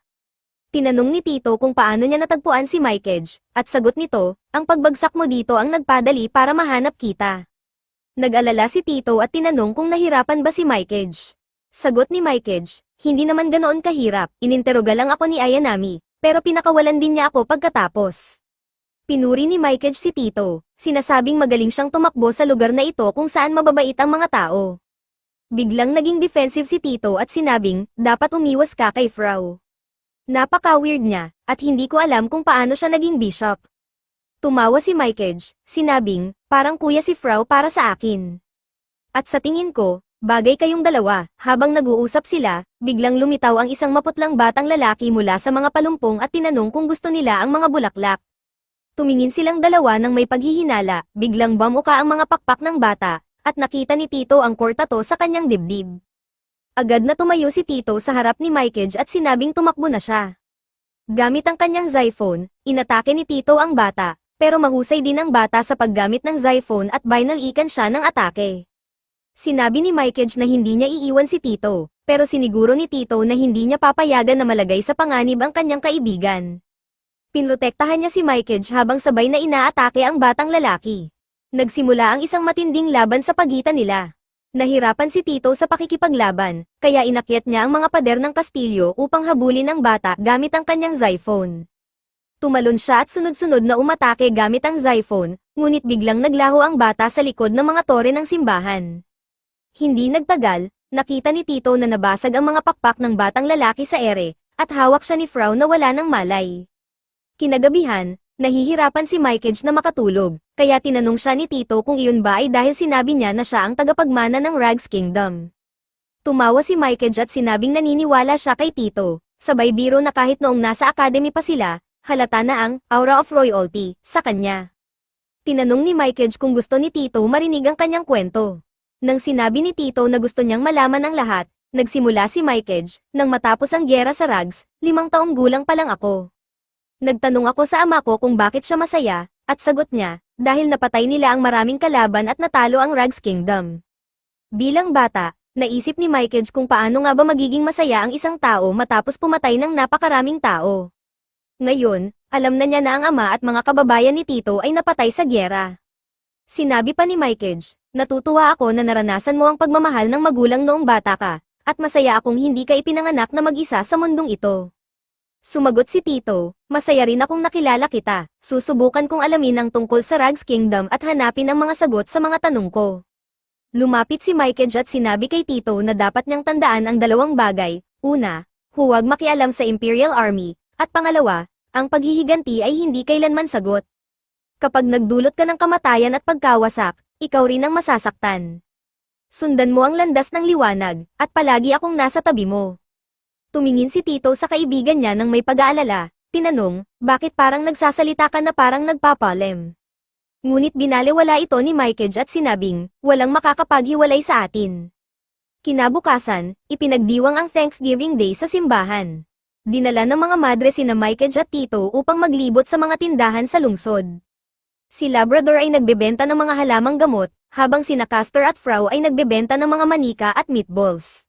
Tinanong ni Tito kung paano niya natagpuan si Mykage, at sagot nito, ang pagbagsak mo dito ang nagpadali para mahanap kita. Nag-alala si Tito at tinanong kung nahirapan ba si Mykage. Sagot ni Mykage, hindi naman ganoon kahirap, ininteroga lang ako ni Ayanami, pero pinakawalan din niya ako pagkatapos. Pinuri ni Mykage si Tito, sinasabing magaling siyang tumakbo sa lugar na ito kung saan mababait ang mga tao. Biglang naging defensive si Tito at sinabing, dapat umiwas ka kay Frau. Napaka-weird niya, at hindi ko alam kung paano siya naging bishop. Tumawa si Mykage, sinabing, parang kuya si Frau para sa akin. At sa tingin ko, bagay kayong dalawa, habang nag-uusap sila, biglang lumitaw ang isang maputlang batang lalaki mula sa mga palumpong at tinanong kung gusto nila ang mga bulaklak. Tumingin silang dalawa ng may paghihinala, biglang bamuka ang mga pakpak ng bata, at nakita ni Tito ang kortato sa kanyang dibdib. Agad na tumayo si Tito sa harap ni Mykage at sinabing tumakbo na siya. Gamit ang kanyang Zyphone, inatake ni Tito ang bata, pero mahusay din ang bata sa paggamit ng Zyphone at binalikan siya ng atake. Sinabi ni Mykage na hindi niya iiwan si Tito, pero siniguro ni Tito na hindi niya papayagan na malagay sa panganib ang kanyang kaibigan. Pinrotektahan niya si Mykage habang sabay na inaatake ang batang lalaki. Nagsimula ang isang matinding laban sa pagitan nila. Nahirapan si Tito sa pakikipaglaban, kaya inakyat niya ang mga pader ng kastilyo upang habulin ang bata gamit ang kanyang Zyphone. Tumalon siya at sunod-sunod na umatake gamit ang Zyphone, ngunit biglang naglaho ang bata sa likod ng mga tore ng simbahan. Hindi nagtagal, nakita ni Tito na nabasag ang mga pakpak ng batang lalaki sa ere, at hawak siya ni Frau na wala ng malay. Kinagabihan, nahihirapan si Mykage na makatulog, kaya tinanong siya ni Tito kung iyon ba ay dahil sinabi niya na siya ang tagapagmana ng Rags Kingdom. Tumawa si Mykage at sinabing naniniwala siya kay Tito, sabay biro na kahit noong nasa academy pa sila, halata na ang aura of royalty sa kanya. Tinanong ni Mykage kung gusto ni Tito marinig ang kanyang kwento. Nang sinabi ni Tito na gusto niyang malaman ang lahat, nagsimula si Mykage, nang matapos ang gyera sa Rags, 5 taong gulang pa lang ako. Nagtanong ako sa ama ko kung bakit siya masaya, at sagot niya, dahil napatay nila ang maraming kalaban at natalo ang Rags Kingdom. Bilang bata, naisip ni Mykage kung paano nga ba magiging masaya ang isang tao matapos pumatay ng napakaraming tao. Ngayon, alam na niya na ang ama at mga kababayan ni Tito ay napatay sa gyera. Sinabi pa ni Mykage, natutuwa ako na naranasan mo ang pagmamahal ng magulang noong bata ka, at masaya akong hindi ka ipinanganak na mag-isa sa mundong ito. Sumagot si Tito, masaya rin akong nakilala kita, susubukan kong alamin ang tungkol sa Rags Kingdom at hanapin ang mga sagot sa mga tanong ko. Lumapit si Mykage at sinabi kay Tito na dapat niyang tandaan ang 2 bagay, una, huwag makialam sa Imperial Army, at pangalawa, ang paghihiganti ay hindi kailanman sagot. Kapag nagdulot ka ng kamatayan at pagkawasak, ikaw rin ang masasaktan. Sundan mo ang landas ng liwanag, at palagi akong nasa tabi mo. Tumingin si Tito sa kaibigan niya nang may pag-aalala, tinanong, bakit parang nagsasalita ka na parang nagpapalem? Ngunit binaliwala ito ni Mykage at sinabing, walang makakapaghiwalay sa atin. Kinabukasan, ipinagdiwang ang Thanksgiving Day sa simbahan. Dinala ng mga madre sina Mykage at Tito upang maglibot sa mga tindahan sa lungsod. Si Labrador ay nagbebenta ng mga halamang gamot, habang sina Castor at Frau ay nagbebenta ng mga manika at meatballs.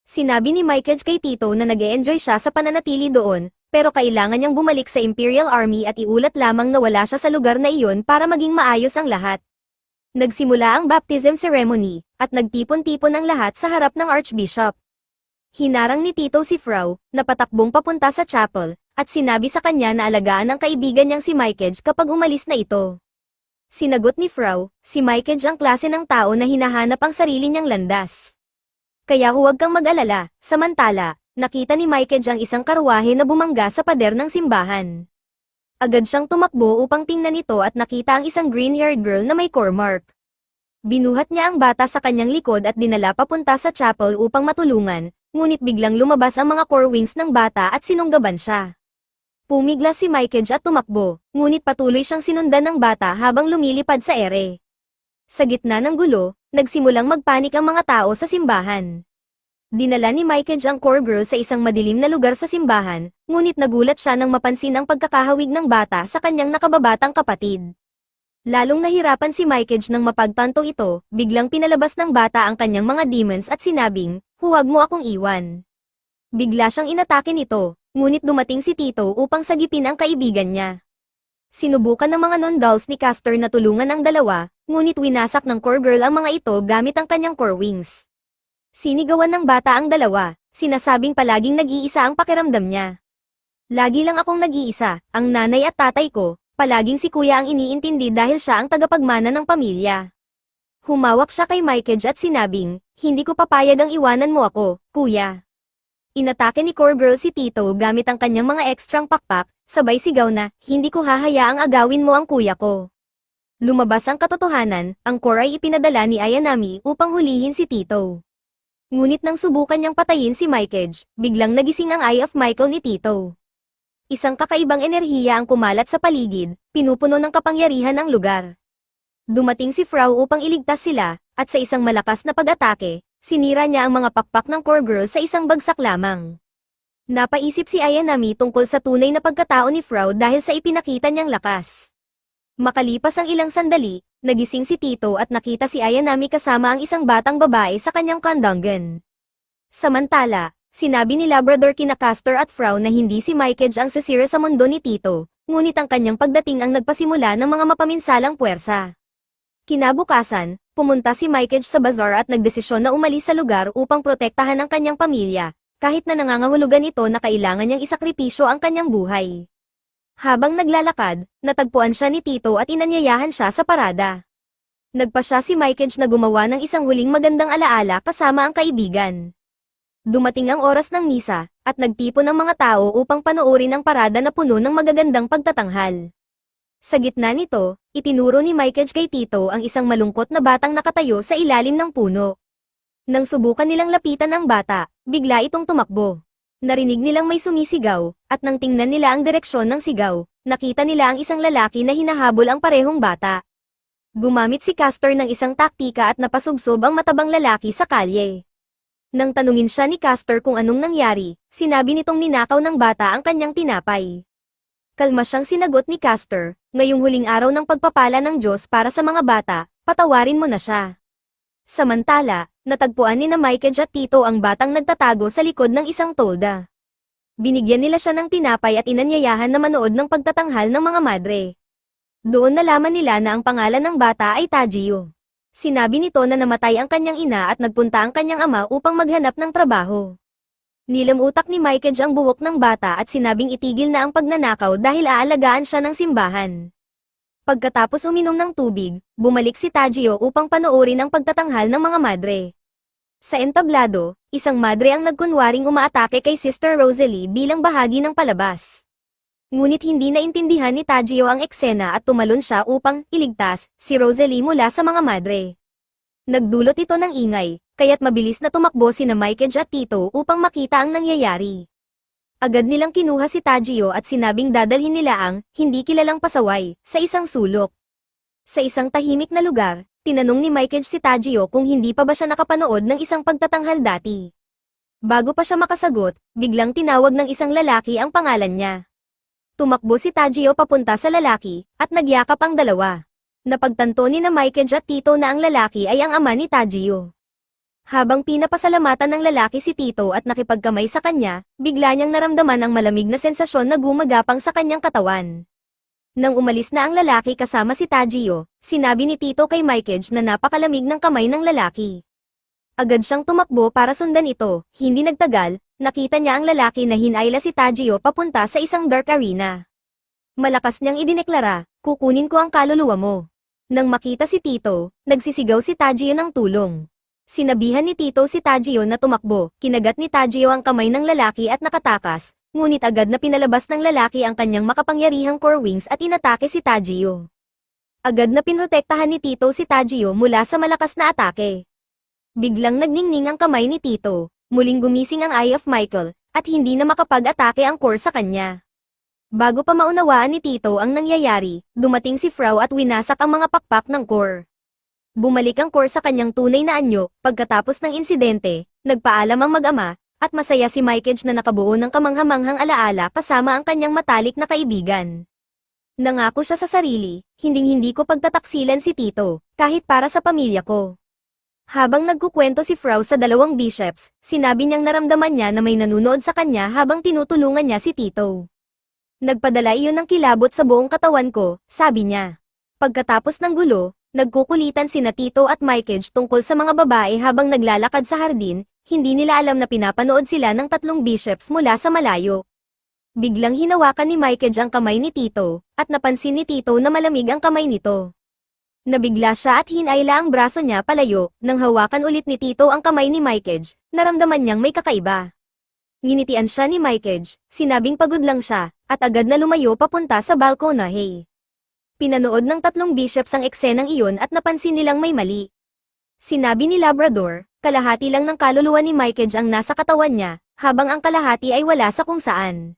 Sinabi ni Mikeage kay Tito na nag-e-enjoy siya sa pananatili doon, pero kailangan niyang bumalik sa Imperial Army at iulat lamang na wala siya sa lugar na iyon para maging maayos ang lahat. Nagsimula ang baptism ceremony, at nagtipon-tipon ang lahat sa harap ng Archbishop. Hinarang ni Tito si Frau, na patakbong papunta sa chapel, at sinabi sa kanya na alagaan ang kaibigan niyang si Mikeage kapag umalis na ito. Sinagot ni Frau, si Mikeage ang klase ng tao na hinahanap ang sarili niyang landas. Kaya huwag kang mag-alala. Samantala, nakita ni Mikeage ang isang karwahe na bumangga sa pader ng simbahan. Agad siyang tumakbo upang tingnan ito at nakita ang isang green-haired girl na may Cormark. Binuhat niya ang bata sa kanyang likod at dinala papunta sa chapel upang matulungan, ngunit biglang lumabas ang mga core wings ng bata at sinunggaban siya. Pumiglas si Mikeage at tumakbo, ngunit patuloy siyang sinundan ng bata habang lumilipad sa ere. Sa gitna ng gulo, nagsimulang magpanik ang mga tao sa simbahan. Dinala ni Mikeage ang core girl sa isang madilim na lugar sa simbahan, ngunit nagulat siya nang mapansin ang pagkakahawig ng bata sa kanyang nakababatang kapatid. Lalong nahirapan si Mikeage nang mapagtanto ito, biglang pinalabas ng bata ang kanyang mga demons at sinabing, "Huwag mo akong iwan." Bigla siyang inatake nito, ngunit dumating si Tito upang sagipin ang kaibigan niya. Sinubukan ng mga non-dolls ni Castor na tulungan ang dalawa, ngunit winasak ng core girl ang mga ito gamit ang kanyang core wings. Sinigawan ng bata ang dalawa, sinasabing palaging nag-iisa ang pakiramdam niya. Lagi lang akong nag-iisa, ang nanay at tatay ko, palaging si kuya ang iniintindi dahil siya ang tagapagmana ng pamilya. Humawak siya kay Mikeage at sinabing, "Hindi ko papayag ang iwanan mo ako, kuya." Inatake ni core girl si Tito gamit ang kanyang mga ekstrang pakpak, sabay sigaw na, "Hindi ko hahayaang agawin mo ang kuya ko." Lumabas ang katotohanan, ang core ay ipinadala ni Ayanami upang hulihin si Tito. Ngunit nang subukan niyang patayin si Mikeage, biglang nagising ang Eye of Michael ni Tito. Isang kakaibang enerhiya ang kumalat sa paligid, pinupuno ng kapangyarihan ang lugar. Dumating si Frau upang iligtas sila, at sa isang malakas na pag-atake, sinira niya ang mga pakpak ng core girl sa isang bagsak lamang. Napaisip si Ayanami tungkol sa tunay na pagkatao ni Frau dahil sa ipinakita niyang lakas. Makalipas ang ilang sandali, nagising si Tito at nakita si Ayanami kasama ang isang batang babae sa kanyang kandanggan. Samantala, sinabi ni Labrador kina Castor at Frau na hindi si Mikeage ang sisira sa mundo ni Tito, ngunit ang kanyang pagdating ang nagpasimula ng mga mapaminsalang puwersa. Kinabukasan, pumunta si Mikeage sa bazaar at nagdesisyon na umalis sa lugar upang protektahan ang kanyang pamilya, kahit na nangangahulugan ito na kailangan niyang isakripisyo ang kanyang buhay. Habang naglalakad, natagpuan siya ni Tito at inanyayahan siya sa parada. Nagpa siya si Mikeage na gumawa ng isang huling magandang alaala kasama ang kaibigan. Dumating ang oras ng misa, at nagtipon ang mga tao upang panoorin ang parada na puno ng magagandang pagtatanghal. Sa gitna nito, itinuro ni Mikeage kay Tito ang isang malungkot na batang nakatayo sa ilalim ng puno. Nang subukan nilang lapitan ang bata, bigla itong tumakbo. Narinig nilang may sumisigaw, at nang tingnan nila ang direksyon ng sigaw, nakita nila ang isang lalaki na hinahabol ang parehong bata. Gumamit si Castor ng isang taktika at napasubsob ang matabang lalaki sa kalye. Nang tanungin siya ni Castor kung anong nangyari, sinabi nitong ninakaw ng bata ang kanyang tinapay. Kalma siyang sinagot ni Castor, "Ngayong huling araw ng pagpapala ng Diyos para sa mga bata, patawarin mo na siya." Samantala, natagpuan ni na Mikeage at Tito ang batang nagtatago sa likod ng isang tolda. Binigyan nila siya ng tinapay at inanyayahan na manood ng pagtatanghal ng mga madre. Doon nalaman nila na ang pangalan ng bata ay Tajio. Sinabi nito na namatay ang kanyang ina at nagpunta ang kanyang ama upang maghanap ng trabaho. Nilamutak ni Mikeage ang buhok ng bata at sinabing itigil na ang pagnanakaw dahil aalagaan siya ng simbahan. Pagkatapos uminom ng tubig, bumalik si Tajio upang panoorin ang pagtatanghal ng mga madre. Sa entablado, isang madre ang nagkunwaring umaatake kay Sister Rosalie bilang bahagi ng palabas. Ngunit hindi naintindihan ni Tajio ang eksena at tumalon siya upang iligtas si Rosalie mula sa mga madre. Nagdulot ito ng ingay, kaya't mabilis na tumakbo sina Mikeage at Tito upang makita ang nangyayari. Agad nilang kinuha si Tajio at sinabing dadalhin nila ang hindi kilalang pasaway sa isang sulok. Sa isang tahimik na lugar, tinanong ni Mikeage si Tajio kung hindi pa ba siya nakapanood ng isang pagtatanghal dati. Bago pa siya makasagot, biglang tinawag ng isang lalaki ang pangalan niya. Tumakbo si Tajio papunta sa lalaki, at nagyakap ang dalawa. Napagtanto ni na Mikeage at Tito na ang lalaki ay ang ama ni Tajio. Habang pinapasalamatan ng lalaki si Tito at nakipagkamay sa kanya, bigla niyang naramdaman ang malamig na sensasyon na gumagapang sa kanyang katawan. Nang umalis na ang lalaki kasama si Tajio, sinabi ni Tito kay Mikage na napakalamig ng kamay ng lalaki. Agad siyang tumakbo para sundan ito, hindi nagtagal, nakita niya ang lalaki na hinayla si Tajio papunta sa isang dark arena. Malakas niyang idineklara, kukunin ko ang kaluluwa mo. Nang makita si Tito, nagsisigaw si Tajio ng tulong. Sinabihan ni Tito si Tajio na tumakbo, kinagat ni Tajio ang kamay ng lalaki at nakatakas, ngunit agad na pinalabas ng lalaki ang kanyang makapangyarihang core wings at inatake si Tajio. Agad na pinrotektahan ni Tito si Tajio mula sa malakas na atake. Biglang nagningning ang kamay ni Tito, muling gumising ang Eye of Michael, at hindi na makapag-atake ang core sa kanya. Bago pa maunawaan ni Tito ang nangyayari, dumating si Frau at winasak ang mga pakpak ng core. Bumalik ang core sa kanyang tunay na anyo, pagkatapos ng insidente, nagpaalam ang mag-ama, at masaya si Mikage na nakabuo ng kamanghamanghang alaala kasama ang kanyang matalik na kaibigan. Nangako siya sa sarili, hinding-hindi ko pagtataksilan si Tito, kahit para sa pamilya ko. Habang nagkukwento si Frau sa dalawang bishops, sinabi niyang naramdaman niya na may nanunood sa kanya habang tinutulungan niya si Tito. Nagpadala iyon ng kilabot sa buong katawan ko, sabi niya. Pagkatapos ng gulo, nagkukulitan sina Tito at Mikage tungkol sa mga babae habang naglalakad sa hardin, hindi nila alam na pinapanood sila ng tatlong bishops mula sa malayo. Biglang hinawakan ni Mikage ang kamay ni Tito, at napansin ni Tito na malamig ang kamay nito. Nabigla siya at hinayla ang braso niya palayo, nang hawakan ulit ni Tito ang kamay ni Mikage, naramdaman niyang may kakaiba. Nginitian siya ni Mikage, sinabing pagod lang siya, at agad na lumayo papunta sa balkonahe. Pinanood ng tatlong bishops ang eksenang iyon at napansin nilang may mali. Sinabi ni Labrador, kalahati lang ng kaluluwa ni Mikage ang nasa katawan niya, habang ang kalahati ay wala sa kung saan.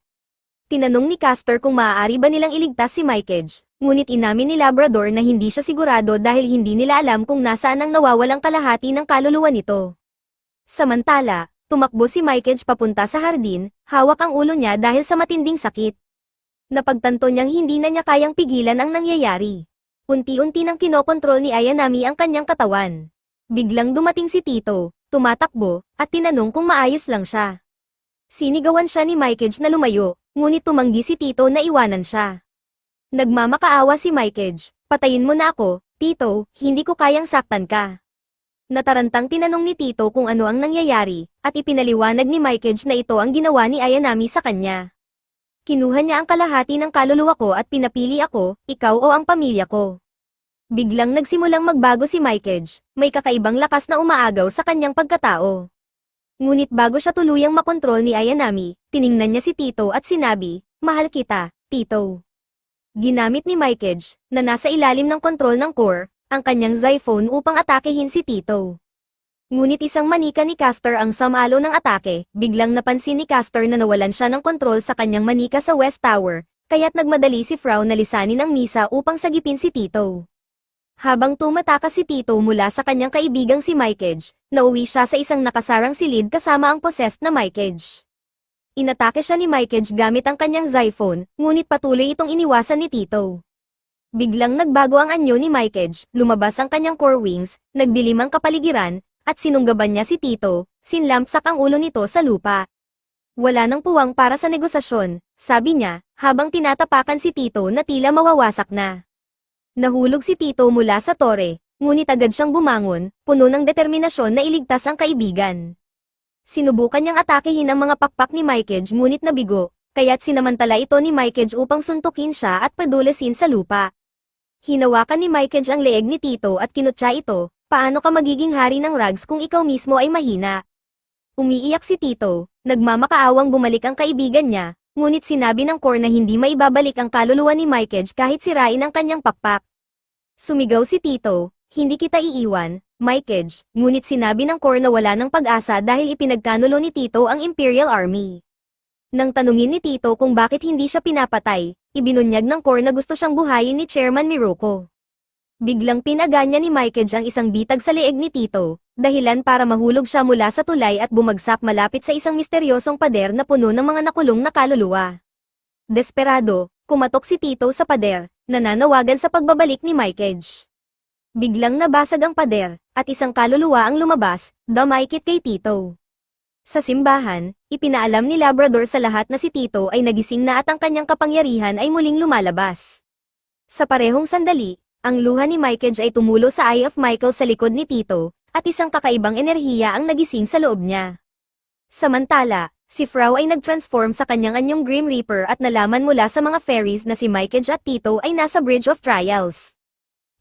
Tinanong ni Castor kung maaari ba nilang iligtas si Mikage, ngunit inamin ni Labrador na hindi siya sigurado dahil hindi nila alam kung nasaan ang nawawalang kalahati ng kaluluwa nito. Samantala, tumakbo si Mikage papunta sa hardin, hawak ang ulo niya dahil sa matinding sakit. Napagtanto niyang hindi na niya kayang pigilan ang nangyayari. Unti-unti nang kinokontrol ni Ayanami ang kanyang katawan. Biglang dumating si Tito, tumatakbo, at tinanong kung maayos lang siya. Sinigawan siya ni Mikage na lumayo, ngunit tumanggi si Tito na iwanan siya. Nagmamakaawa si Mikage, patayin mo na ako, Tito, hindi ko kayang saktan ka. Natarantang tinanong ni Tito kung ano ang nangyayari, at ipinaliwanag ni Mikage na ito ang ginawa ni Ayanami sa kanya. Kinuha niya ang kalahati ng kaluluwa ko at pinapili ako, ikaw o ang pamilya ko. Biglang nagsimulang magbago si Mikage, may kakaibang lakas na umaagaw sa kanyang pagkatao. Ngunit bago siya tuluyang makontrol ni Ayanami, tiningnan niya si Tito at sinabi, mahal kita, Tito. Ginamit ni Mikage, na nasa ilalim ng kontrol ng core, ang kanyang Zyphone upang atakehin si Tito. Ngunit isang manika ni Castor ang sumalo ng atake, biglang napansin ni Castor na nawalan siya ng kontrol sa kanyang manika sa West Tower, kaya't nagmadali si Frau na lisanin ang misa upang sagipin si Tito. Habang tumatakas si Tito mula sa kanyang kaibigang si Mikage, nauwi siya sa isang nakasarang silid kasama ang possessed na Mikage. Inatake siya ni Mikage gamit ang kanyang Zyphone, ngunit patuloy itong iniwasan ni Tito. Biglang nagbago ang anyo ni Mikage, lumabas ang kanyang core wings, nagdilim ang kapaligiran, at sinunggaban niya si Tito, sinlampsak ang ulo nito sa lupa. Wala nang puwang para sa negosasyon, sabi niya, habang tinatapakan si Tito na tila mawawasak na. Nahulog si Tito mula sa tore, ngunit agad siyang bumangon, puno ng determinasyon na iligtas ang kaibigan. Sinubukan niyang atakehin ang mga pakpak ni Mikage ngunit nabigo, kaya't sinamantala ito ni Mikage upang suntukin siya at padulesin sa lupa. Hinawakan ni Mikage ang leeg ni Tito at kinutya ito, paano ka magiging hari ng Rags kung ikaw mismo ay mahina? Umiiyak si Tito, nagmamakaawang bumalik ang kaibigan niya, ngunit sinabi ng core na hindi maibabalik ang kaluluwa ni Mikage kahit sirain ang kanyang pakpak. Sumigaw si Tito, hindi kita iiwan, Mikage, ngunit sinabi ng core na wala ng pag-asa dahil ipinagkanulo ni Tito ang Imperial Army. Nang tanungin ni Tito kung bakit hindi siya pinapatay, ibinunyag ng core na gusto siyang buhayin ni Chairman Miruko. Biglang pinaganya ni Mikage ang isang bitag sa leeg ni Tito, dahilan para mahulog siya mula sa tulay at bumagsak malapit sa isang misteryosong pader na puno ng mga nakulong na kaluluwa. Desperado, kumatok si Tito sa pader, nananawagan sa pagbabalik ni Mikage. Biglang nabasag ang pader, at isang kaluluwa ang lumabas, dumaikit kay Tito. Sa simbahan, ipinaalam ni Labrador sa lahat na si Tito ay nagising na at ang kanyang kapangyarihan ay muling lumalabas. Sa parehong sandali, ang luha ni Mikeage ay tumulo sa Eye of Michael sa likod ni Tito, at isang kakaibang enerhiya ang nagising sa loob niya. Samantala, si Frau ay nag-transform sa kanyang anyong Grim Reaper at nalaman mula sa mga fairies na si Mikeage at Tito ay nasa Bridge of Trials.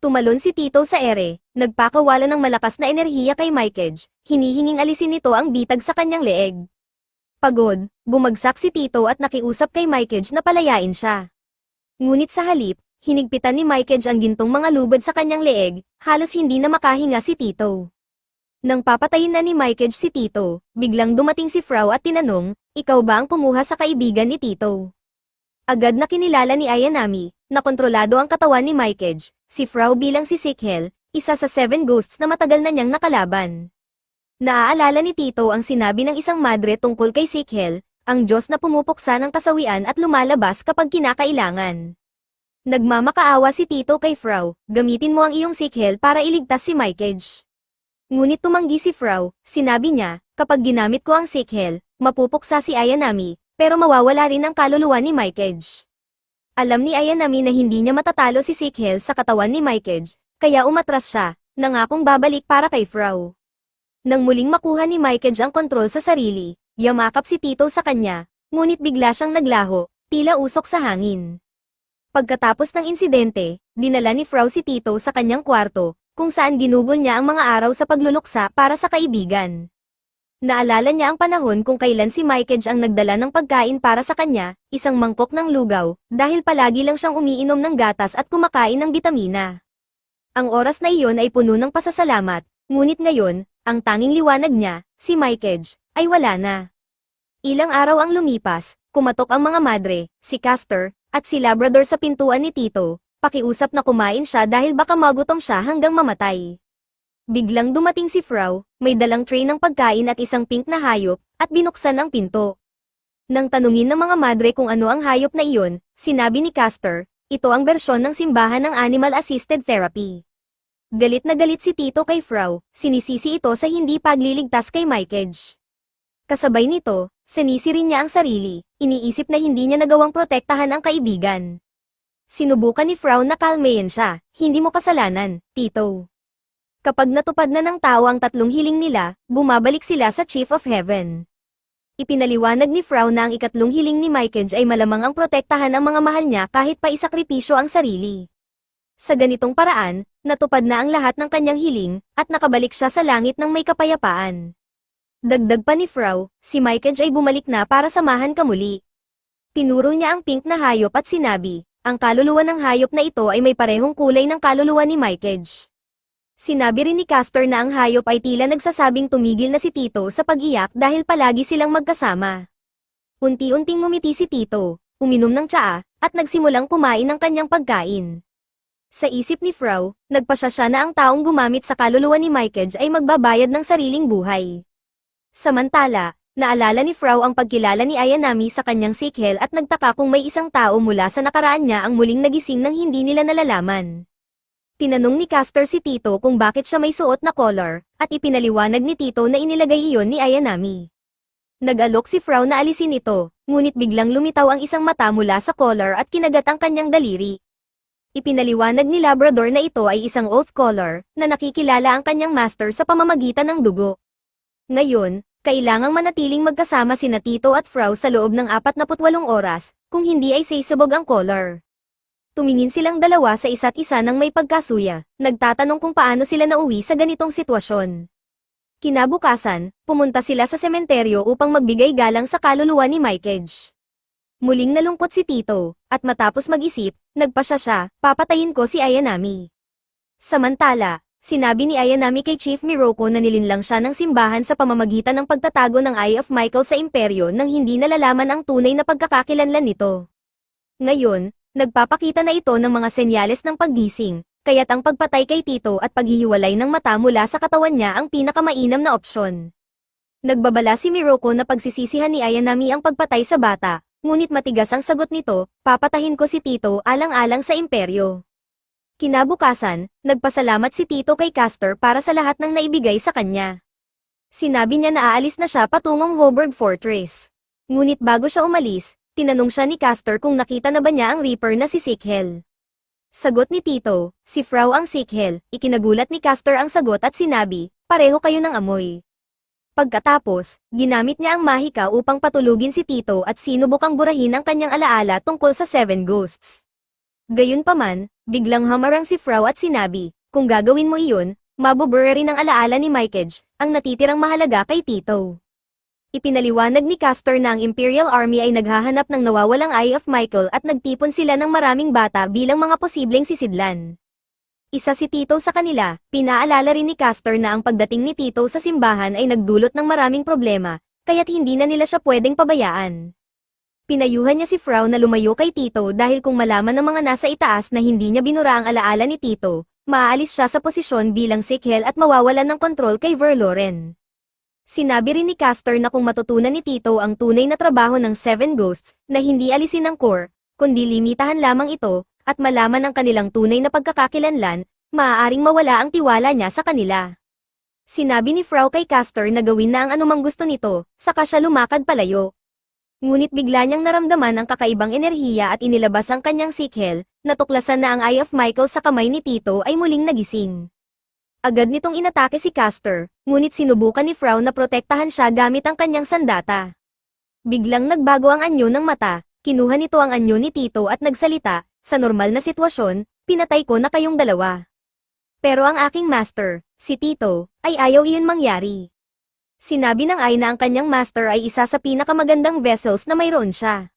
Tumalon si Tito sa ere, nagpakawala ng malakas na enerhiya kay Mikeage, hinihinging alisin nito ang bitag sa kanyang leeg. Pagod, bumagsak si Tito at nakiusap kay Mikeage na palayain siya. Ngunit sa halip, hinigpitan ni Mikeage ang gintong mga lubid sa kanyang leeg, halos hindi na makahinga si Tito. Nang papatayin na ni Mikeage si Tito, biglang dumating si Frau at tinanong, ikaw ba ang kumuha sa kaibigan ni Tito? Agad na kinilala ni Ayanami, na kontrolado ang katawan ni Mikeage, si Frau bilang si Sikhel, isa sa 7 ghosts na matagal na niyang nakalaban. Naaalala ni Tito ang sinabi ng isang madre tungkol kay Sikhel, ang Diyos na pumupuksa ng kasawian at lumalabas kapag kinakailangan. Nagmamakaawa si Tito kay Frau, gamitin mo ang iyong Sikhel para iligtas si Mikeage. Ngunit tumanggi si Frau, sinabi niya, kapag ginamit ko ang Sikhel, mapupuksa si Ayanami, pero mawawala rin ang kaluluwa ni Mikeage. Alam ni Ayanami na hindi niya matatalo si Sikhel sa katawan ni Mikeage, kaya umatras siya, nangakong babalik para kay Frau. Nang muling makuha ni Mikeage ang kontrol sa sarili, yamakap si Tito sa kanya, ngunit bigla siyang naglaho, tila usok sa hangin. Pagkatapos ng insidente, dinala ni Frau si Tito sa kanyang kwarto, kung saan ginugol niya ang mga araw sa pagluluksa para sa kaibigan. Naalala niya ang panahon kung kailan si Mikeage ang nagdala ng pagkain para sa kanya, isang mangkok ng lugaw, dahil palagi lang siyang umiinom ng gatas at kumakain ng bitamina. Ang oras na iyon ay puno ng pasasalamat, ngunit ngayon, ang tanging liwanag niya, si Mikeage, ay wala na. Ilang araw ang lumipas, kumatok ang mga madre, si Castor, at si Labrador sa pintuan ni Tito, pakiusap na kumain siya dahil baka magutom siya hanggang mamatay. Biglang dumating si Frau, may dalang tray ng pagkain at isang pink na hayop, at binuksan ang pinto. Nang tanungin ng mga madre kung ano ang hayop na iyon, sinabi ni Castor, ito ang bersyon ng simbahan ng animal-assisted therapy. Galit na galit si Tito kay Frau, sinisisi ito sa hindi pagliligtas kay Mikeage. Kasabay nito, sinisi rin niya ang sarili, iniisip na hindi niya nagawang protektahan ang kaibigan. Sinubukan ni Frau na kalmayin siya, hindi mo kasalanan, Tito. Kapag natupad na ng tao ang tatlong hiling nila, bumabalik sila sa Chief of Heaven. Ipinaliwanag ni Frau na ang ikatlong hiling ni Mikeage ay malamang ang protektahan ang mga mahal niya kahit pa isakripisyo ang sarili. Sa ganitong paraan, natupad na ang lahat ng kanyang hiling, at nakabalik siya sa langit ng may kapayapaan. Dagdag pa ni Frau, si Mikeage ay bumalik na para samahan ka muli. Tinuro niya ang pink na hayop at sinabi, ang kaluluwa ng hayop na ito ay may parehong kulay ng kaluluwa ni Mikeage. Sinabi rin ni Castor na ang hayop ay tila nagsasabing tumigil na si Tito sa pag-iyak dahil palagi silang magkasama. Unti-unting ngumiti si Tito, uminom ng tsaa, at nagsimulang kumain ng kanyang pagkain. Sa isip ni Frau, nagpasya siya na ang taong gumamit sa kaluluwa ni Mikeage ay magbabayad ng sariling buhay. Samantala, naalala ni Frau ang pagkilala ni Ayanami sa kanyang Sikhel at nagtaka kung may isang tao mula sa nakaraan niya ang muling nagising nang hindi nila nalalaman. Tinanong ni Castor si Tito kung bakit siya may suot na collar, at ipinaliwanag ni Tito na inilagay iyon ni Ayanami. Nag-alok si Frau na alisin ito, ngunit biglang lumitaw ang isang mata mula sa collar at kinagat ang kanyang daliri. Ipinaliwanag ni Labrador na ito ay isang oath collar, na nakikilala ang kanyang master sa pamamagitan ng dugo. Ngayon, kailangang manatiling magkasama sina Tito at Frau sa loob ng 48 oras, kung hindi ay sisabog ang collar. Tumingin silang dalawa sa isa't isa nang may pagkasuya, nagtatanong kung paano sila nauwi sa ganitong sitwasyon. Kinabukasan, pumunta sila sa sementeryo upang magbigay galang sa kaluluwa ni Mikeage. Muling nalungkot si Tito, at matapos mag-isip, nagpasya siya, papatayin ko si Ayanami. Samantala, sinabi ni Ayanami kay Chief Miroko na nilinlang siya ng simbahan sa pamamagitan ng pagtatago ng Eye of Michael sa imperyo nang hindi nalalaman ang tunay na pagkakakilanlan nito. Ngayon, nagpapakita na ito ng mga senyales ng paggising, kaya't ang pagpatay kay Tito at paghihiwalay ng mata mula sa katawan niya ang pinakamainam na opsyon. Nagbabala si Miroko na pagsisisihan ni Ayanami ang pagpatay sa bata, ngunit matigas ang sagot nito, papatahin ko si Tito alang-alang sa imperyo. Kinabukasan, nagpasalamat si Tito kay Castor para sa lahat ng naibigay sa kanya. Sinabi niya na aalis na siya patungong Hoburg Fortress. Ngunit bago siya umalis, tinanong siya ni Castor kung nakita na ba niya ang Reaper na si Sikhel. Sagot ni Tito, si Frau ang Sikhel. Ikinagulat ni Castor ang sagot at sinabi, pareho kayo ng amoy. Pagkatapos, ginamit niya ang mahika upang patulugin si Tito at sinubukang burahin ang kanyang alaala tungkol sa 7 ghosts. Gayunpaman, biglang hamarang si Frau at sinabi, kung gagawin mo iyon, mabubura rin ang alaala ni Mikej, ang natitirang mahalaga kay Tito. Ipinaliwanag ni Castor na ang Imperial Army ay naghahanap ng nawawalang Eye of Michael at nagtipon sila ng maraming bata bilang mga posibleng sisidlan. Isa si Tito sa kanila. Pinaalala rin ni Castor na ang pagdating ni Tito sa simbahan ay nagdulot ng maraming problema, kaya't hindi na nila siya pwedeng pabayaan. Pinayuhan niya si Frau na lumayo kay Tito dahil kung malaman ng mga nasa itaas na hindi niya binura ang alaala ni Tito, maaalis siya sa posisyon bilang Sikhel at mawawalan ng kontrol kay Verloren. Sinabi rin ni Castor na kung matutunan ni Tito ang tunay na trabaho ng 7 ghosts, na hindi alisin ang core, kundi limitahan lamang ito, at malaman ang kanilang tunay na pagkakakilanlan, maaaring mawala ang tiwala niya sa kanila. Sinabi ni Frau kay Castor na gawin na ang anumang gusto nito, saka siya lumakad palayo. Ngunit bigla niyang naramdaman ang kakaibang enerhiya at inilabas ang kanyang Sikhel, natuklasan na ang Eye of Michael sa kamay ni Tito ay muling nagising. Agad nitong inatake si Castor, ngunit sinubukan ni Frau na protektahan siya gamit ang kanyang sandata. Biglang nagbago ang anyo ng mata, kinuha nito ang anyo ni Tito at nagsalita, sa normal na sitwasyon, pinatay ko na kayong dalawa. Pero ang aking master, si Tito, ay ayaw iyon mangyari. Sinabi ng Ai na ang kanyang master ay isa sa pinakamagandang vessels na mayroon siya.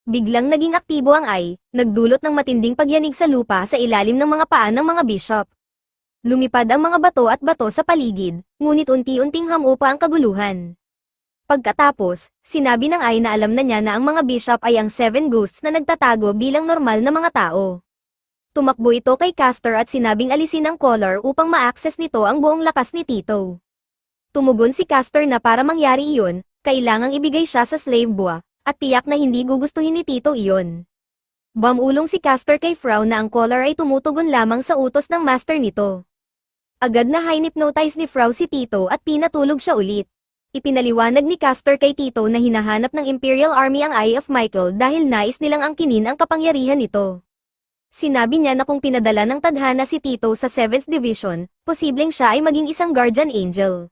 Biglang naging aktibo ang Ai, nagdulot ng matinding pagyanig sa lupa sa ilalim ng mga paa ng mga bishop. Lumipad ang mga bato at bato sa paligid, ngunit unti-unting hamupa ang kaguluhan. Pagkatapos, sinabi ng Ai na alam na niya na ang mga bishop ay ang 7 ghosts na nagtatago bilang normal na mga tao. Tumakbo ito kay Castor at sinabing alisin ang collar upang ma-access nito ang buong lakas ni Tito. Tumugon si Castor na para mangyari iyon, kailangang ibigay siya sa slave buwa, at tiyak na hindi gugustuhin ni Tito iyon. Bumulong si Castor kay Frau na ang collar ay tumutugon lamang sa utos ng master nito. Agad na hypnotize ni Frau si Tito at pinatulog siya ulit. Ipinaliwanag ni Castor kay Tito na hinahanap ng Imperial Army ang Eye of Michael dahil nais nilang angkinin ang kapangyarihan nito. Sinabi niya na kung pinadala ng tadhana si Tito sa 7th Division, posibleng siya ay maging isang guardian angel.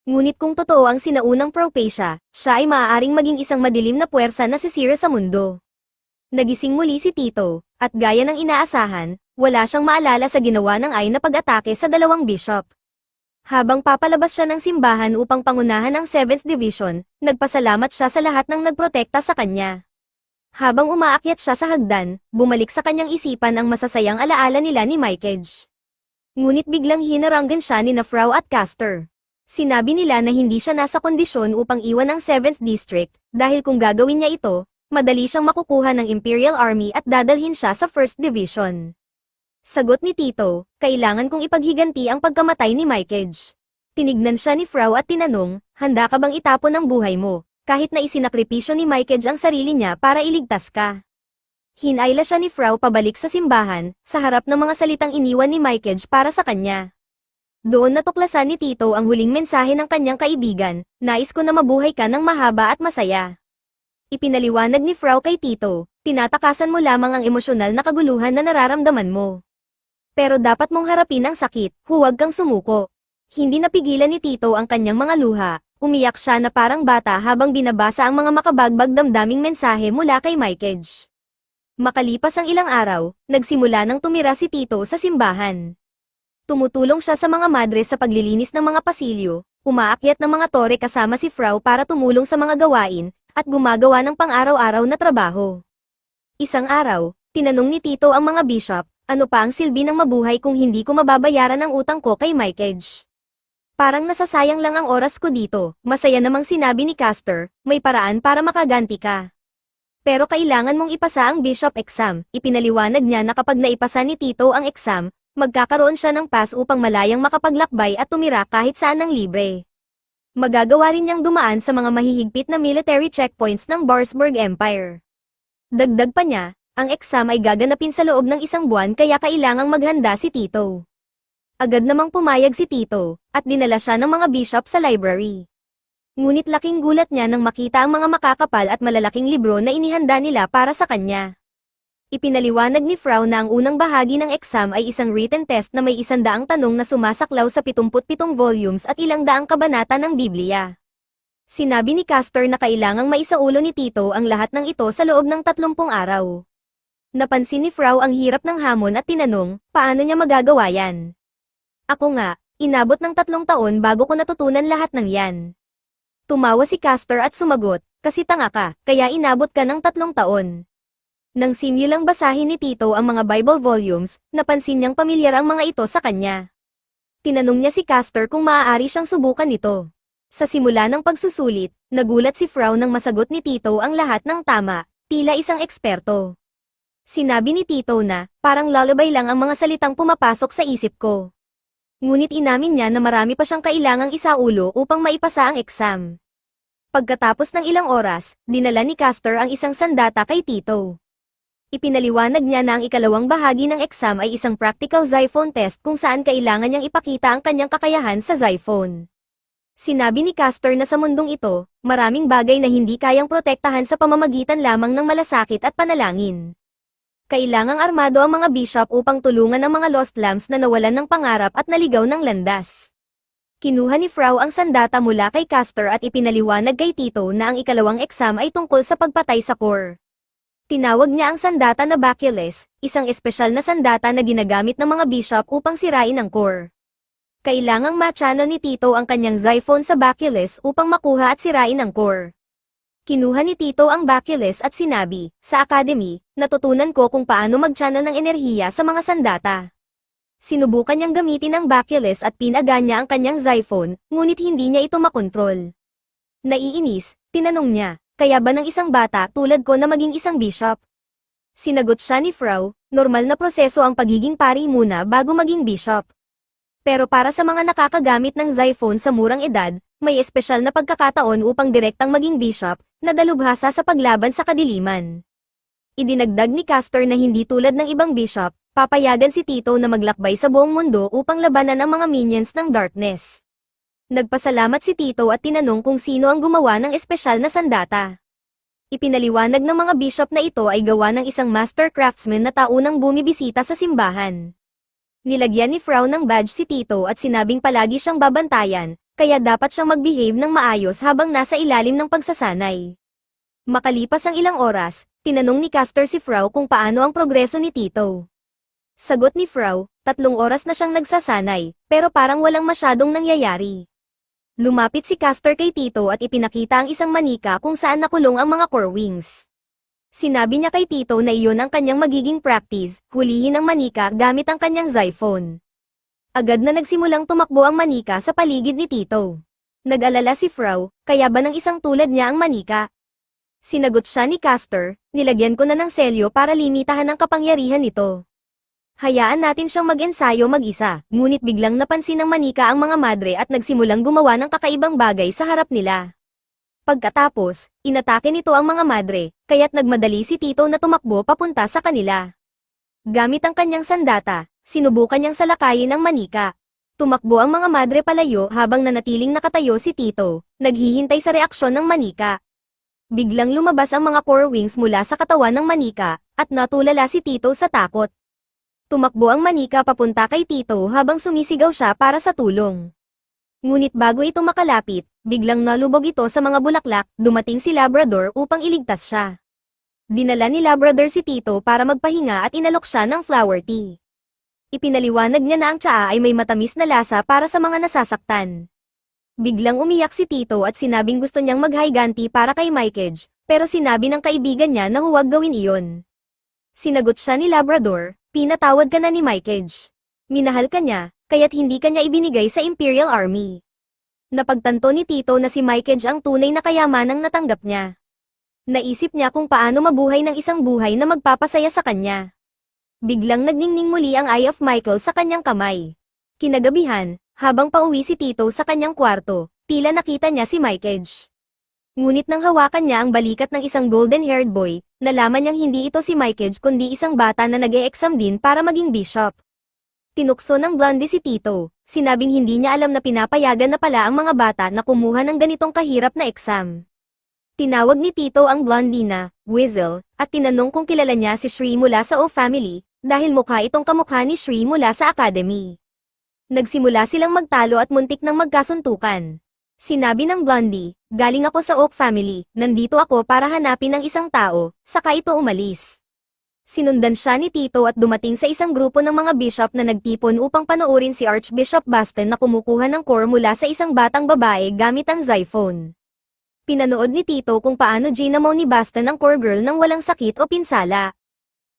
Ngunit kung totoo ang sinaunang propesya, siya ay maaaring maging isang madilim na puwersa na sisira sa mundo. Nagising muli si Tito, at gaya ng inaasahan, wala siyang maalala sa ginawa ng Ai na pag-atake sa 2 bishop. Habang papalabas siya ng simbahan upang pangunahan ang 7th Division, nagpasalamat siya sa lahat ng nagprotekta sa kanya. Habang umaakyat siya sa hagdan, bumalik sa kanyang isipan ang masasayang alaala nila ni Mikej. Ngunit biglang hinaranggan siya ni Frau at Castor. Sinabi nila na hindi siya nasa kondisyon upang iwan ang 7th District, dahil kung gagawin niya ito, madali siyang makukuha ng Imperial Army at dadalhin siya sa 1st Division. Sagot ni Tito, kailangan kong ipaghiganti ang pagkamatay ni Mikej. Tinignan siya ni Frau at tinanong, handa ka bang itapon ang buhay mo, kahit na isinakripisyo ni Mikej ang sarili niya para iligtas ka? Hinayla siya ni Frau pabalik sa simbahan, sa harap ng mga salitang iniwan ni Mikej para sa kanya. Doon natuklasan ni Tito ang huling mensahe ng kanyang kaibigan, nais ko na mabuhay ka ng mahaba at masaya. Ipinaliwanag ni Frau kay Tito, tinatakasan mo lamang ang emosyonal na kaguluhan na nararamdaman mo. Pero dapat mong harapin ang sakit, huwag kang sumuko. Hindi napigilan ni Tito ang kanyang mga luha, umiyak siya na parang bata habang binabasa ang mga makabagbag damdaming mensahe mula kay Mikej. Makalipas ang ilang araw, nagsimula nang tumira si Tito sa simbahan. Tumutulong siya sa mga madre sa paglilinis ng mga pasilyo, umaakyat ng mga tore kasama si Frau para tumulong sa mga gawain, at gumagawa ng pang-araw-araw na trabaho. Isang araw, tinanong ni Tito ang mga bishop, ano pa ang silbi ng mabuhay kung hindi ko mababayaran ang utang ko kay Mikej? Parang nasasayang lang ang oras ko dito, masaya namang sinabi ni Castor, may paraan para makaganti ka. Pero kailangan mong ipasa ang bishop exam, ipinaliwanag niya na kapag naipasa ni Tito ang exam, magkakaroon siya ng pass upang malayang makapaglakbay at tumira kahit saan ng libre. Magagawa rin niyang dumaan sa mga mahihigpit na military checkpoints ng Barsburg Empire. Dagdag pa niya, Ang exam ay gaganapin sa loob ng 1 buwan kaya kailangang maghanda si Tito. Agad namang pumayag si Tito, at dinala siya ng mga bishop sa library. Ngunit laking gulat niya nang makita ang mga makakapal at malalaking libro na inihanda nila para sa kanya. Ipinaliwanag ni Frau na ang unang bahagi ng exam ay isang written test na may 100 tanong na sumasaklaw sa 77 volumes at ilang daang kabanata ng Biblia. Sinabi ni Castor na kailangang maisaulo ni Tito ang lahat ng ito sa loob ng 30 araw. Napansin ni Frau ang hirap ng hamon at tinanong, paano niya magagawa yan? Ako nga, inabot ng 3 taon bago ko natutunan lahat ng yan. Tumawa si Castor at sumagot, kasi tanga ka, kaya inabot ka ng 3 taon. Nang simulang basahin ni Tito ang mga Bible volumes, napansin niyang pamilyar ang mga ito sa kanya. Tinanong niya si Castor kung maaari siyang subukan ito. Sa simula ng pagsusulit, nagulat si Frau nang masagot ni Tito ang lahat ng tama, tila isang eksperto. Sinabi ni Tito na, parang lullaby lang ang mga salitang pumapasok sa isip ko. Ngunit inamin niya na marami pa siyang kailangang isaulo upang maipasa ang exam. Pagkatapos ng ilang oras, dinala ni Castor ang isang sandata kay Tito. Ipinaliwanag niya na ang ikalawang bahagi ng exam ay isang practical Xiphon test kung saan kailangan niyang ipakita ang kanyang kakayahan sa Xiphon. Sinabi ni Castor na sa mundong ito, maraming bagay na hindi kayang protektahan sa pamamagitan lamang ng malasakit at panalangin. Kailangang armado ang mga bishop upang tulungan ang mga lost lambs na nawalan ng pangarap at naligaw ng landas. Kinuha ni Frau ang sandata mula kay Castor at ipinaliwanag kay Tito na ang ikalawang exam ay tungkol sa pagpatay sa core. Tinawag niya ang sandata na Bacillus, isang espesyal na sandata na ginagamit ng mga bishop upang sirain ang core. Kailangang ma-channel ni Tito ang kanyang Xiphon sa Bacillus upang makuha at sirain ang core. Kinuha ni Tito ang Bacillus at sinabi, sa academy, natutunan ko kung paano mag-channel ng enerhiya sa mga sandata. Sinubukan niyang gamitin ang Bacillus at pinaga niya ang kanyang Xiphon, ngunit hindi niya ito makontrol. Naiinis, tinanong niya, kaya ba ng isang bata tulad ko na maging isang bishop? Sinagot siya ni Frau, normal na proseso ang pagiging pari muna bago maging bishop. Pero para sa mga nakakagamit ng Xiphon sa murang edad, may espesyal na pagkakataon upang direktang maging bishop, na dalubhasa sa paglaban sa kadiliman. Idinagdag ni Castor na hindi tulad ng ibang bishop, papayagan si Tito na maglakbay sa buong mundo upang labanan ang mga minions ng darkness. Nagpasalamat si Tito at tinanong kung sino ang gumawa ng espesyal na sandata. Ipinaliwanag ng mga bishop na ito ay gawa ng isang master craftsman na taunang bumibisita sa simbahan. Nilagyan ni Frau ng badge si Tito at sinabing palagi siyang babantayan, kaya dapat siyang mag-behave ng maayos habang nasa ilalim ng pagsasanay. Makalipas ang ilang oras, tinanong ni Castor si Frau kung paano ang progreso ni Tito. Sagot ni Frau, 3 oras na siyang nagsasanay, pero parang walang masyadong nangyayari. Lumapit si Castor kay Tito at ipinakita ang isang manika kung saan nakulong ang mga core wings. Sinabi niya kay Tito na iyon ang kanyang magiging practice, hulihin ang manika gamit ang kanyang Xiphon. Agad na nagsimulang tumakbo ang manika sa paligid ni Tito. Nag-alala si Frau, kaya ba ng isang tulad niya ang manika? Sinagot siya ni Castor, nilagyan ko na ng selyo para limitahan ang kapangyarihan nito. Hayaan natin siyang mag-ensayo mag-isa, ngunit biglang napansin ng manika ang mga madre at nagsimulang gumawa ng kakaibang bagay sa harap nila. Pagkatapos, inatake nito ang mga madre, kaya't nagmadali si Tito na tumakbo papunta sa kanila. Gamit ang kanyang sandata, sinubukan niyang salakayin ang manika. Tumakbo ang mga madre palayo habang nanatiling nakatayo si Tito, naghihintay sa reaksyon ng manika. Biglang lumabas ang mga core wings mula sa katawan ng manika, at natulala si Tito sa takot. Tumakbo ang manika papunta kay Tito habang sumisigaw siya para sa tulong. Ngunit bago ito makalapit, biglang nalubog ito sa mga bulaklak, dumating si Labrador upang iligtas siya. Dinala ni Labrador si Tito para magpahinga at inalok siya ng flower tea. Ipinaliwanag niya na ang tsaa ay may matamis na lasa para sa mga nasasaktan. Biglang umiyak si Tito at sinabing gusto niyang maghiganti para kay Mykej, pero sinabi ng kaibigan niya na huwag gawin iyon. Sinagot siya ni Labrador, pinatawad ka na ni Mykej. Minahal ka niya, kaya't hindi ka niya ibinigay sa Imperial Army. Napagtanto ni Tito na si Mykej ang tunay na kayamanang natanggap niya. Naisip niya kung paano mabuhay ng isang buhay na magpapasaya sa kanya. Biglang nagningning muli ang Eye of Michael sa kanyang kamay. Kinagabihan, habang pauwi si Tito sa kanyang kwarto, tila nakita niya si Mykej. Ngunit nang hawakan niya ang balikat ng isang golden-haired boy, nalaman niyang hindi ito si Mikeage kundi isang bata na nag-e-exam din para maging bishop. Tinukso ng Blondie si Tito, sinabing hindi niya alam na pinapayagan na pala ang mga bata na kumuha ng ganitong kahirap na exam. Tinawag ni Tito ang Blondie na Weasel, at tinanong kung kilala niya si Shri mula sa O family, dahil mukha itong kamukha ni Shri mula sa academy. Nagsimula silang magtalo at muntik ng magkasuntukan. Sinabi ng Blondie, galing ako sa Oak family, nandito ako para hanapin ang isang tao, saka ito umalis. Sinundan siya ni Tito at dumating sa isang grupo ng mga bishop na nagtipon upang panoorin si Archbishop Baston na kumukuha ng core mula sa isang batang babae gamit ang Xiphone. Pinanood ni Tito kung paano ginamo ni Baston ang core girl nang walang sakit o pinsala.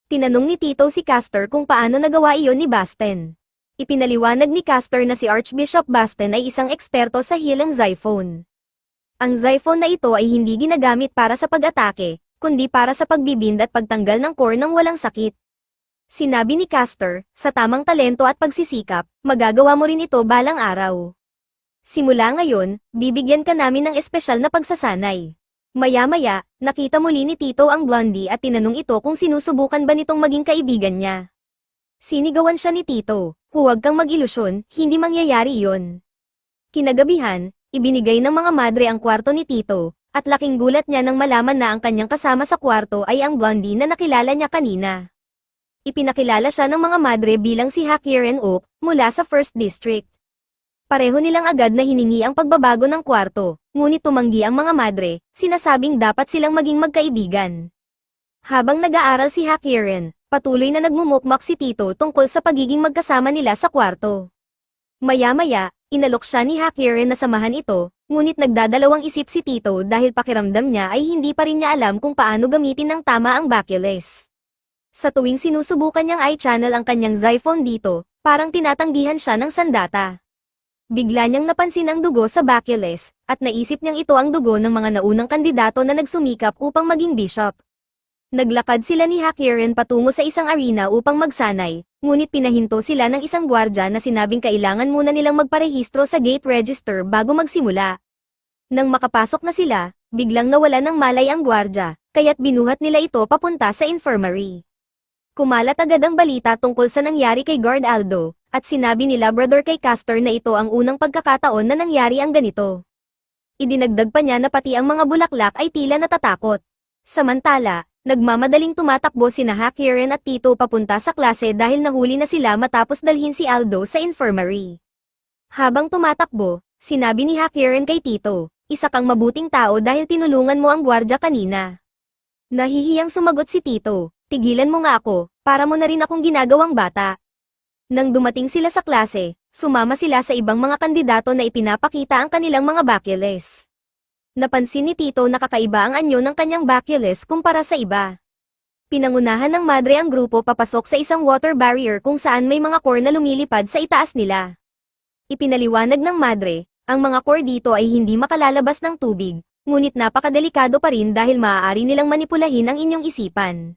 Tinanong ni Tito si Castor kung paano nagawa iyon ni Baston. Ipinaliwanag ni Castor na si Archbishop Baston ay isang eksperto sa healing Xiphone. Ang Xiphone na ito ay hindi ginagamit para sa pag-atake, kundi para sa pagbibind at pagtanggal ng core nang walang sakit. Sinabi ni Castor, sa tamang talento at pagsisikap, magagawa mo rin ito balang araw. Simula ngayon, bibigyan ka namin ng espesyal na pagsasanay. Maya-maya, nakita muli ni Tito ang Blondie at tinanong ito kung sinusubukan ba nitong maging kaibigan niya. Sinigawan siya ni Tito, huwag kang mag-ilusyon, hindi mangyayari iyon. Kinagabihan, ibinigay ng mga madre ang kwarto ni Tito, at laking gulat niya nang malaman na ang kanyang kasama sa kwarto ay ang Blondie na nakilala niya kanina. Ipinakilala siya ng mga madre bilang si Hakiren Oak, mula sa 1st District. Pareho nilang agad na hiningi ang pagbabago ng kwarto, ngunit tumanggi ang mga madre, sinasabing dapat silang maging magkaibigan. Habang nag-aaral si Hakiren, patuloy na nagmumukmak si Tito tungkol sa pagiging magkasama nila sa kwarto. Maya-maya, inalok siya ni Hakiren na samahan ito, ngunit nagdadalawang isip si Tito dahil pakiramdam niya ay hindi pa rin niya alam kung paano gamitin ng tama ang Baculus. Sa tuwing sinusubukan niyang i-channel ang kanyang Xiphone dito, parang tinatanggihan siya ng sandata. Bigla niyang napansin ang dugo sa Baculus, at naisip niyang ito ang dugo ng mga naunang kandidato na nagsumikap upang maging bishop. Naglakad sila ni Hakiren patungo sa isang arena upang magsanay, ngunit pinahinto sila ng isang gwardya na sinabing kailangan muna nilang magparehistro sa gate register bago magsimula. Nang makapasok na sila, biglang nawala ng malay ang gwardya, kaya't binuhat nila ito papunta sa infirmary. Kumalat agad ang balita tungkol sa nangyari kay Guard Aldo, at sinabi ni Labrador kay Castor na ito ang unang pagkakataon na nangyari ang ganito. Idinagdag pa niya na pati ang mga bulaklak ay tila natatakot. Samantala, nagmamadaling tumatakbo sina Hakiren at Tito papunta sa klase dahil nahuli na sila matapos dalhin si Aldo sa infirmary. Habang tumatakbo, sinabi ni Hakiren kay Tito, isa kang mabuting tao dahil tinulungan mo ang gwardya kanina. Nahihiyang sumagot si Tito, tigilan mo nga ako, para mo na rin akong ginagawang bata. Nang dumating sila sa klase, sumama sila sa ibang mga kandidato na ipinapakita ang kanilang mga Baculus. Napansin ni Tito na kakaiba ang anyo ng kanyang Baculus kumpara sa iba. Pinangunahan ng madre ang grupo papasok sa isang water barrier kung saan may mga core na lumilipad sa itaas nila. Ipinaliwanag ng madre, ang mga core dito ay hindi makalalabas ng tubig, ngunit napakadelikado pa rin dahil maaari nilang manipulahin ang inyong isipan.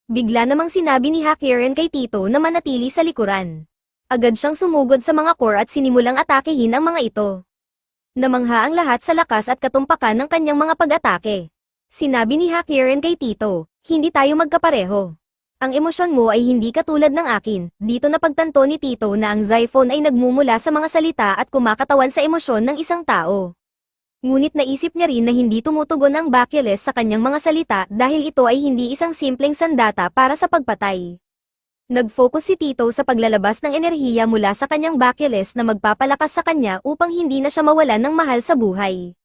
Bigla namang sinabi ni Hakiren kay Tito na manatili sa likuran. Agad siyang sumugod sa mga core at sinimulang atakehin ang mga ito. Namangha ang lahat sa lakas at katumpakan ng kanyang mga pag-atake. Sinabi ni Hakiren kay Tito, hindi tayo magkapareho. Ang emosyon mo ay hindi katulad ng akin. Dito napagtanto ni Tito na ang Xiphone ay nagmumula sa mga salita at kumakatawan sa emosyon ng isang tao. Ngunit naisip niya rin na hindi tumutugon ang Baculus sa kanyang mga salita dahil ito ay hindi isang simpleng sandata para sa pagpatay. Nag-focus si Tito sa paglalabas ng enerhiya mula sa kanyang Baculus na magpapalakas sa kanya upang hindi na siya mawalan ng mahal sa buhay.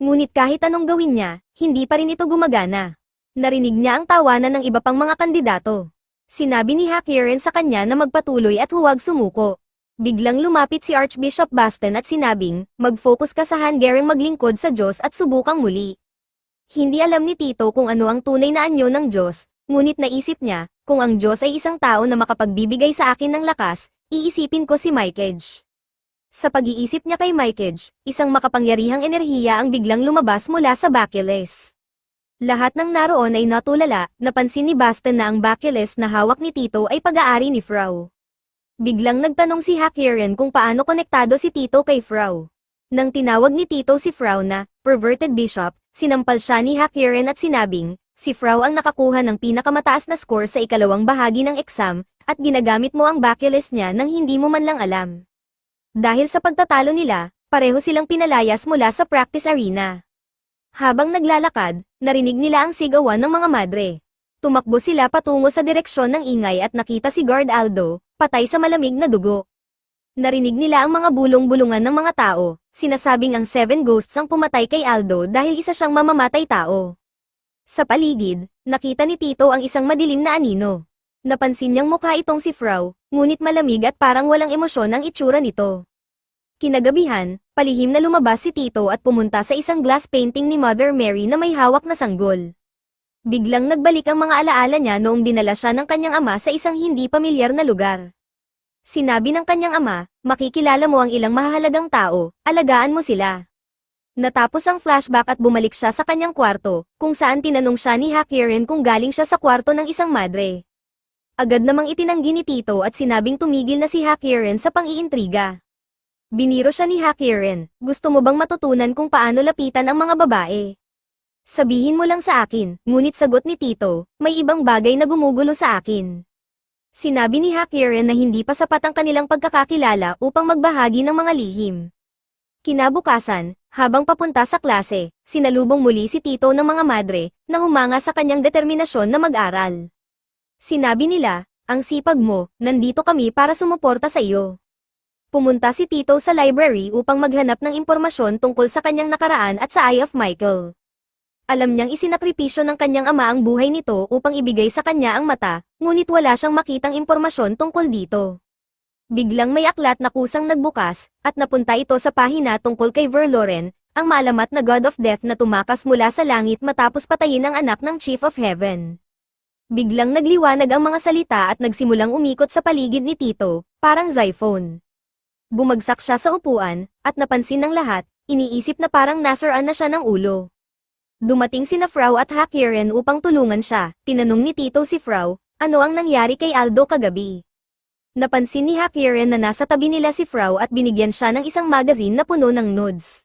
Ngunit kahit anong gawin niya, hindi pa rin ito gumagana. Narinig niya ang tawanan ng iba pang mga kandidato. Sinabi ni Hakiren sa kanya na magpatuloy at huwag sumuko. Biglang lumapit si Archbishop Baston at sinabing, mag-focus ka sa hanggaring maglingkod sa Diyos at subukang muli. Hindi alam ni Tito kung ano ang tunay na anyo ng Diyos, ngunit naisip niya, kung ang Diyos ay isang tao na makapagbibigay sa akin ng lakas, iisipin ko si Mikeage. Sa pag-iisip niya kay Mikeage, isang makapangyarihang enerhiya ang biglang lumabas mula sa Baculus. Lahat ng naroon ay natulala, napansin ni Baston na ang Baculus na hawak ni Tito ay pag-aari ni Frau. Biglang nagtanong si Hakiren kung paano konektado si Tito kay Frau. Nang tinawag ni Tito si Frau na, perverted bishop, sinampal siya ni Hakiren at sinabing, si Frau ang nakakuha ng pinakamataas na score sa ikalawang bahagi ng exam, at ginagamit mo ang bachelor's niya nang hindi mo man lang alam. Dahil sa pagtatalo nila, pareho silang pinalayas mula sa practice arena. Habang naglalakad, narinig nila ang sigawan ng mga madre. Tumakbo sila patungo sa direksyon ng ingay at nakita si Guard Aldo, patay sa malamig na dugo. Narinig nila ang mga bulong-bulungan ng mga tao, sinasabing ang 7 ghosts ang pumatay kay Aldo dahil isa siyang mamamatay tao. Sa paligid, nakita ni Tito ang isang madilim na anino. Napansin niyang mukha itong si Frau, ngunit malamig at parang walang emosyon ang itsura nito. Kinagabihan, palihim na lumabas si Tito at pumunta sa isang glass painting ni Mother Mary na may hawak na sanggol. Biglang nagbalik ang mga alaala niya noong dinala siya ng kanyang ama sa isang hindi pamilyar na lugar. Sinabi ng kanyang ama, makikilala mo ang ilang mahahalagang tao, alagaan mo sila. Natapos ang flashback at bumalik siya sa kanyang kwarto, kung saan tinanong siya ni Hakiren kung galing siya sa kwarto ng isang madre. Agad namang itinanggi ni Tito at sinabing tumigil na si Hakiren sa pang-iintriga. Biniro siya ni Hakiren, gusto mo bang matutunan kung paano lapitan ang mga babae? Sabihin mo lang sa akin, ngunit sagot ni Tito, may ibang bagay na gumugulo sa akin. Sinabi ni Hakiren na hindi pa sapat ang kanilang pagkakakilala upang magbahagi ng mga lihim. Kinabukasan, habang papunta sa klase, sinalubong muli si Tito ng mga madre, na humanga sa kanyang determinasyon na mag-aral. Sinabi nila, ang sipag mo, nandito kami para sumuporta sa iyo. Pumunta si Tito sa library upang maghanap ng impormasyon tungkol sa kanyang nakaraan at sa Eye of Michael. Alam niyang isinakripisyo ng kanyang ama ang buhay nito upang ibigay sa kanya ang mata, ngunit wala siyang makitang impormasyon tungkol dito. Biglang may aklat na kusang nagbukas, at napunta ito sa pahina tungkol kay Verloren, ang maalamat na God of Death na tumakas mula sa langit matapos patayin ang anak ng Chief of Heaven. Biglang nagliwanag ang mga salita at nagsimulang umikot sa paligid ni Tito, parang xiphone. Bumagsak siya sa upuan, at napansin ng lahat, iniisip na parang nasiraan na siya ng ulo. Dumating sina Frau at Hakiren upang tulungan siya. Tinanong ni Tito si Frau, ano ang nangyari kay Aldo kagabi? Napansin ni Hakiren na nasa tabi nila si Frau at binigyan siya ng isang magazine na puno ng nudes.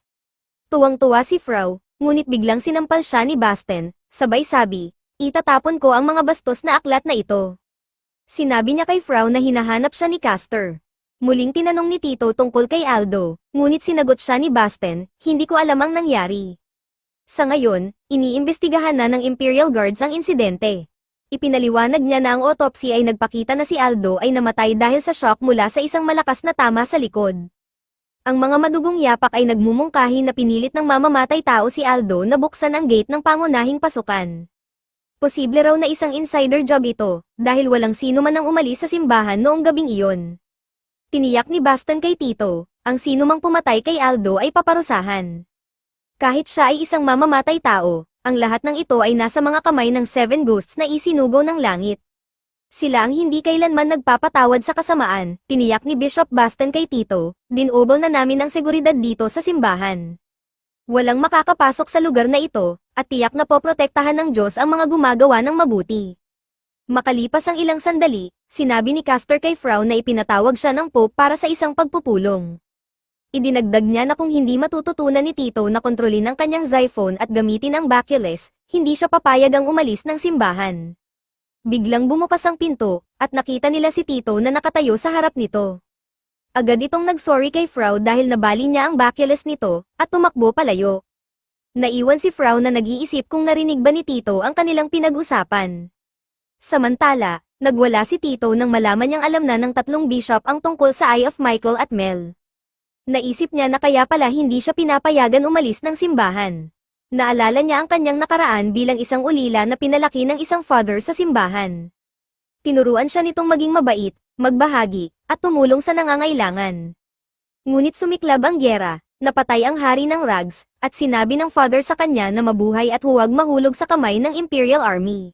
Tuwang-tuwa si Frau, ngunit biglang sinampal siya ni Basten, sabay sabi, itatapon ko ang mga bastos na aklat na ito. Sinabi niya kay Frau na hinahanap siya ni Castor. Muling tinanong ni Tito tungkol kay Aldo, ngunit sinagot siya ni Basten, hindi ko alam ang nangyari. Sa ngayon, iniimbestigahan na ng Imperial Guards ang insidente. Ipinaliwanag niya na ang autopsy ay nagpakita na si Aldo ay namatay dahil sa shock mula sa isang malakas na tama sa likod. Ang mga madugong yapak ay nagmumungkahi na pinilit ng mamamatay tao si Aldo na buksan ang gate ng pangunahing pasukan. Posible raw na isang insider job ito, dahil walang sino man ang umalis sa simbahan noong gabing iyon. Tiniyak ni Basten kay Tito, ang sino mang pumatay kay Aldo ay paparusahan. Kahit siya ay isang mamamatay tao, ang lahat ng ito ay nasa mga kamay ng 7 ghosts na isinugo ng langit. Sila ang hindi kailanman nagpapatawad sa kasamaan, tiniyak ni Bishop Basten kay Tito, dinobol na namin ang seguridad dito sa simbahan. Walang makakapasok sa lugar na ito, at tiyak na poprotektahan ng Diyos ang mga gumagawa ng mabuti. Makalipas ang ilang sandali, sinabi ni Castor kay Frau na ipinatawag siya ng Pope para sa isang pagpupulong. Idinagdag niya na kung hindi matututunan ni Tito na kontrolin ang kanyang xiphone at gamitin ang bacillus, hindi siya papayag ang umalis ng simbahan. Biglang bumukas ang pinto, at nakita nila si Tito na nakatayo sa harap nito. Agad itong nagsorry kay Frau dahil nabali niya ang bacillus nito, at tumakbo palayo. Naiwan si Frau na nag-iisip kung narinig ba ni Tito ang kanilang pinag-usapan. Samantala, nagwala si Tito nang malaman niyang alam na ng 3 bishop ang tungkol sa Eye of Michael at Mel. Naisip niya na kaya pala hindi siya pinapayagan umalis ng simbahan. Naalala niya ang kanyang nakaraan bilang isang ulila na pinalaki ng isang father sa simbahan. Tinuruan siya nitong maging mabait, magbahagi, at tumulong sa nangangailangan. Ngunit sumiklab ang gyera, napatay ang hari ng Rags, at sinabi ng father sa kanya na mabuhay at huwag mahulog sa kamay ng Imperial Army.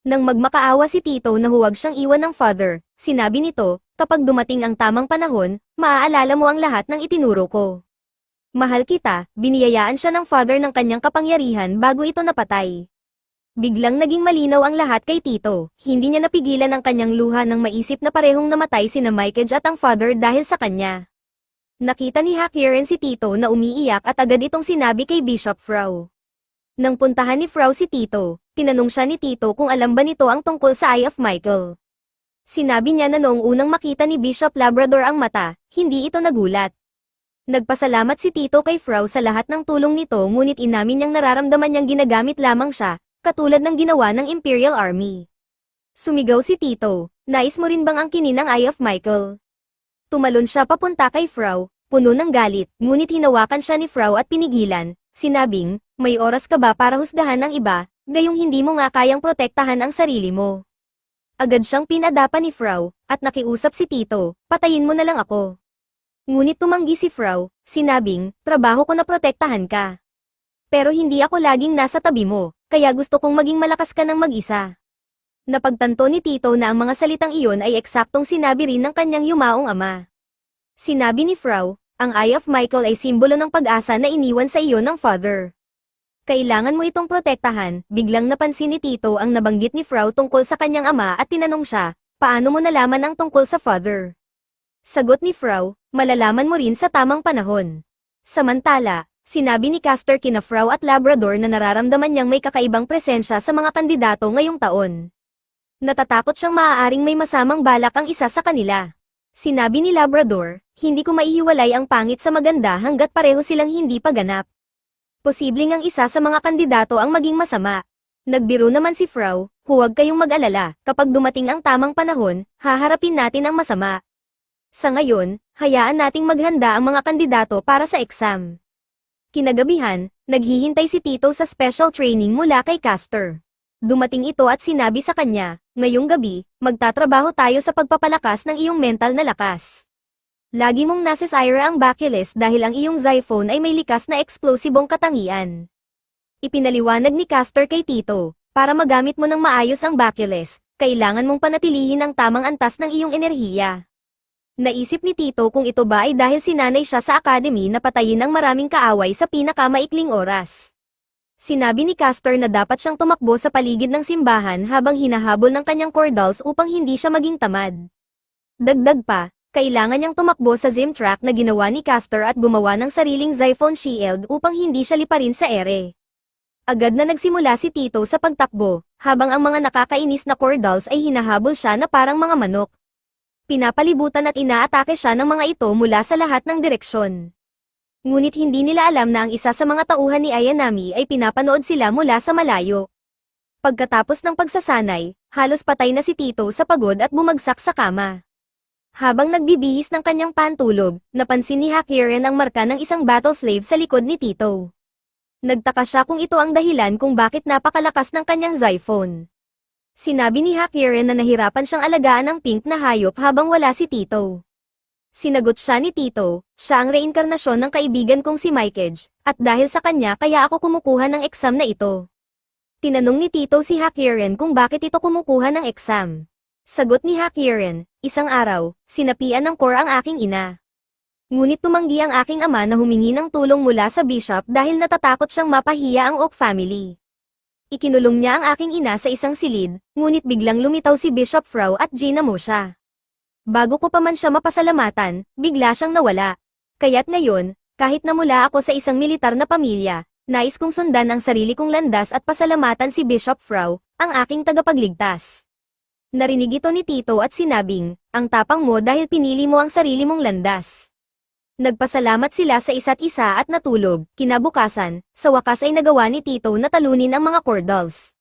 Nang magmakaawa si Tito na huwag siyang iwan ng father, sinabi nito, kapag dumating ang tamang panahon, maaalala mo ang lahat ng itinuro ko. Mahal kita, biniyayaan siya ng father ng kanyang kapangyarihan bago ito napatay. Biglang naging malinaw ang lahat kay Tito, hindi niya napigilan ang kanyang luha nang maisip na parehong namatay sina Mikeage at ang father dahil sa kanya. Nakita ni Hakiren si Tito na umiiyak at agad itong sinabi kay Bishop Frau. Nang puntahan ni Frau si Tito, tinanong siya ni Tito kung alam ba nito ang tungkol sa Eye of Michael. Sinabi niya na noong unang makita ni Bishop Labrador ang mata, hindi ito nagulat. Nagpasalamat si Tito kay Frau sa lahat ng tulong nito ngunit inamin niyang nararamdaman niyang ginagamit lamang siya, katulad ng ginawa ng Imperial Army. Sumigaw si Tito, nais mo rin bang angkinin ang Eye of Michael? Tumalon siya papunta kay Frau, puno ng galit, ngunit hinawakan siya ni Frau at pinigilan, sinabing, may oras ka ba para husgahan ng iba, gayong hindi mo nga kayang protektahan ang sarili mo. Agad siyang pinadapan ni Frau, at nakiusap si Tito, patayin mo na lang ako. Ngunit tumanggi si Frau, sinabing, trabaho ko na protektahan ka. Pero hindi ako laging nasa tabi mo, kaya gusto kong maging malakas ka ng mag-isa. Napagtanto ni Tito na ang mga salitang iyon ay eksaktong sinabi rin ng kanyang yumaong ama. Sinabi ni Frau, ang Eye of Michael ay simbolo ng pag-asa na iniwan sa iyo ng father. Kailangan mo itong protektahan, biglang napansin ni Tito ang nabanggit ni Frau tungkol sa kanyang ama at tinanong siya, paano mo nalaman ang tungkol sa father? Sagot ni Frau, malalaman mo rin sa tamang panahon. Samantala, sinabi ni Castor kina Frau at Labrador na nararamdaman niyang may kakaibang presensya sa mga kandidato ngayong taon. Natatakot siyang maaaring may masamang balak ang isa sa kanila. Sinabi ni Labrador, hindi ko maihiwalay ang pangit sa maganda hanggat pareho silang hindi paganap. Posibleng ang isa sa mga kandidato ang maging masama. Nagbiro naman si Frau, huwag kayong mag-alala, kapag dumating ang tamang panahon, haharapin natin ang masama. Sa ngayon, hayaan nating maghanda ang mga kandidato para sa exam. Kinagabihan, naghihintay si Tito sa special training mula kay Castor. Dumating ito at sinabi sa kanya, ngayong gabi, magtatrabaho tayo sa pagpapalakas ng iyong mental na lakas. Lagi mong nasisira ang Baculus dahil ang iyong Xiphon ay may likas na eksplosibong katangian. Ipinaliwanag ni Castor kay Tito, para magamit mo ng maayos ang Baculus, kailangan mong panatilihin ang tamang antas ng iyong enerhiya. Naisip ni Tito kung ito ba ay dahil sinanay siya sa academy na patayin ang maraming kaaway sa pinakamaikling oras. Sinabi ni Castor na dapat siyang tumakbo sa paligid ng simbahan habang hinahabol ng kanyang cordals upang hindi siya maging tamad. Dagdag pa, kailangan niyang tumakbo sa Zim track na ginawa ni Castor at gumawa ng sariling Xiphon shield upang hindi siya liparin sa ere. Agad na nagsimula si Tito sa pagtakbo, habang ang mga nakakainis na cordals ay hinahabol siya na parang mga manok. Pinapalibutan at inaatake siya ng mga ito mula sa lahat ng direksyon. Ngunit hindi nila alam na ang isa sa mga tauhan ni Ayanami ay pinapanood sila mula sa malayo. Pagkatapos ng pagsasanay, halos patay na si Tito sa pagod at bumagsak sa kama. Habang nagbibihis ng kanyang pantulog, napansin ni Hakiren ang marka ng isang battle slave sa likod ni Tito. Nagtaka siya kung ito ang dahilan kung bakit napakalakas ng kanyang Xiphon. Sinabi ni Hakiren na nahirapan siyang alagaan ng pink na hayop habang wala si Tito. Sinagot siya ni Tito, siya ang reinkarnasyon ng kaibigan kong si Mikage, at dahil sa kanya kaya ako kumukuha ng exam na ito. Tinanong ni Tito si Hakiren kung bakit ito kumukuha ng exam. Sagot ni Hakiren, isang araw, sinapian ng Kor ang aking ina. Ngunit tumanggi ang aking ama na humingi ng tulong mula sa bishop dahil natatakot siyang mapahiya ang Oak family. Ikinulong niya ang aking ina sa isang silid, ngunit biglang lumitaw si Bishop Frau at ginamo siya. Bago ko pa man siya mapasalamatan, bigla siyang nawala. Kaya't ngayon, kahit na mula ako sa isang militar na pamilya, nais kong sundan ang sarili kong landas at pasalamatan si Bishop Frau, ang aking tagapagligtas. Narinig ito ni Tito at sinabing, ang tapang mo dahil pinili mo ang sarili mong landas. Nagpasalamat sila sa isa't isa at natulog. Kinabukasan, sa wakas ay nagawa ni Tito na talunin ang mga cordals.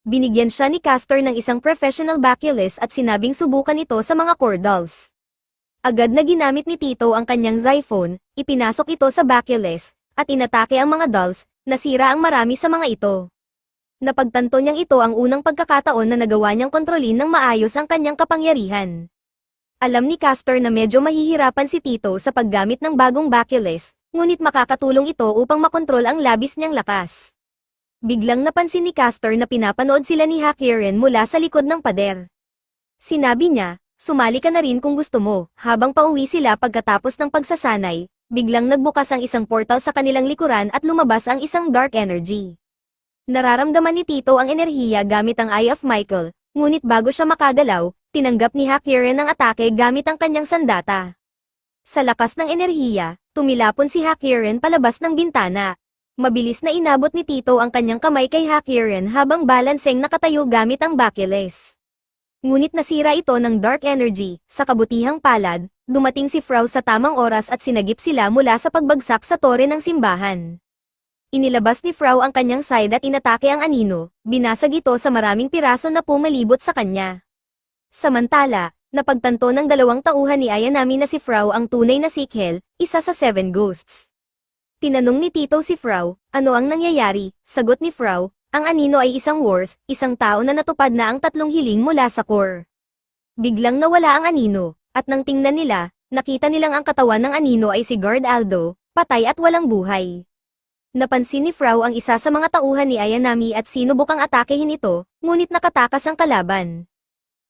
Binigyan siya ni Castor ng isang professional Baculus at sinabing subukan ito sa mga cordals. Agad na ginamit ni Tito ang kanyang Xiphon, ipinasok ito sa Baculus, at inatake ang mga dolls, nasira ang marami sa mga ito. Napagtanto niyang ito ang unang pagkakataon na nagawa niyang kontrolin ng maayos ang kanyang kapangyarihan. Alam ni Castor na medyo mahihirapan si Tito sa paggamit ng bagong Baculus, ngunit makakatulong ito upang makontrol ang labis niyang lakas. Biglang napansin ni Castor na pinapanood sila ni Hakiren mula sa likod ng pader. Sinabi niya, sumali ka na rin kung gusto mo. Habang pauwi sila pagkatapos ng pagsasanay, biglang nagbukas ang isang portal sa kanilang likuran at lumabas ang isang dark energy. Nararamdaman ni Tito ang enerhiya gamit ang Eye of Michael, ngunit bago siya makagalaw, tinanggap ni Hakiren ang atake gamit ang kanyang sandata. Sa lakas ng enerhiya, tumilapon si Hakiren palabas ng bintana. Mabilis na inabot ni Tito ang kanyang kamay kay Hakiren habang balanseng nakatayo gamit ang Bakules. Ngunit nasira ito ng dark energy. Sa kabutihang palad, dumating si Frau sa tamang oras at sinagip sila mula sa pagbagsak sa tore ng simbahan. Inilabas ni Frau ang kanyang side at inatake ang anino, binasag ito sa maraming piraso na pumalibot sa kanya. Samantala, napagtanto ng dalawang tauhan ni Ayanami na si Frau ang tunay na Sikhel, isa sa 7 ghosts. Tinanong ni Tito si Frau, ano ang nangyayari? Sagot ni Frau, ang anino ay isang wars, isang tao na natupad na ang 3 hiling mula sa core. Biglang nawala ang anino, at nang tingnan nila, nakita nilang ang katawan ng anino ay si Guard Aldo, patay at walang buhay. Napansin ni Frau ang isa sa mga tauhan ni Ayanami at sinubukang atakehin ito, ngunit nakatakas ang kalaban.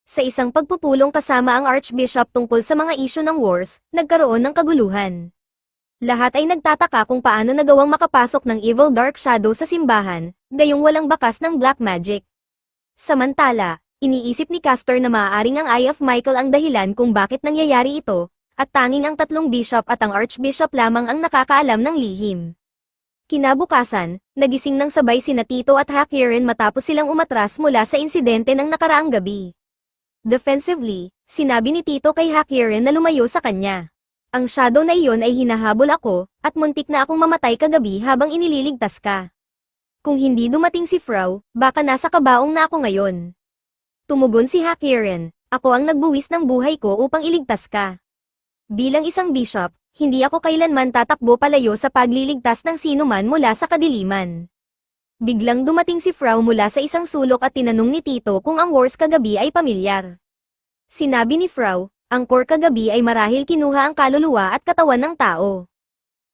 Sa isang pagpupulong kasama ang Archbishop tungkol sa mga isyu ng wars, nagkaroon ng kaguluhan. Lahat ay nagtataka kung paano nagawang makapasok ng Evil Dark Shadow sa simbahan, gayong walang bakas ng black magic. Samantala, iniisip ni Castor na maaaring ang Eye of Michael ang dahilan kung bakit nangyayari ito, at tanging ang 3 bishop at ang Archbishop lamang ang nakakaalam ng lihim. Kinabukasan, nagising ng sabay sina Tito at Hakiren matapos silang umatras mula sa insidente ng nakaraang gabi. Defensively, sinabi ni Tito kay Hakiren na lumayo sa kanya. Ang shadow na iyon ay hinahabol ako, at muntik na akong mamatay kagabi habang inililigtas ka. Kung hindi dumating si Frau, baka nasa kabaong na ako ngayon. Tumugon si Hakiren, ako ang nagbuwis ng buhay ko upang iligtas ka. Bilang isang bishop, hindi ako kailanman tatakbo palayo sa pagliligtas ng sinuman mula sa kadiliman. Biglang dumating si Frau mula sa isang sulok at tinanong ni Tito kung ang wars kagabi ay pamilyar. Sinabi ni Frau, ang core kagabi ay marahil kinuha ang kaluluwa at katawan ng tao.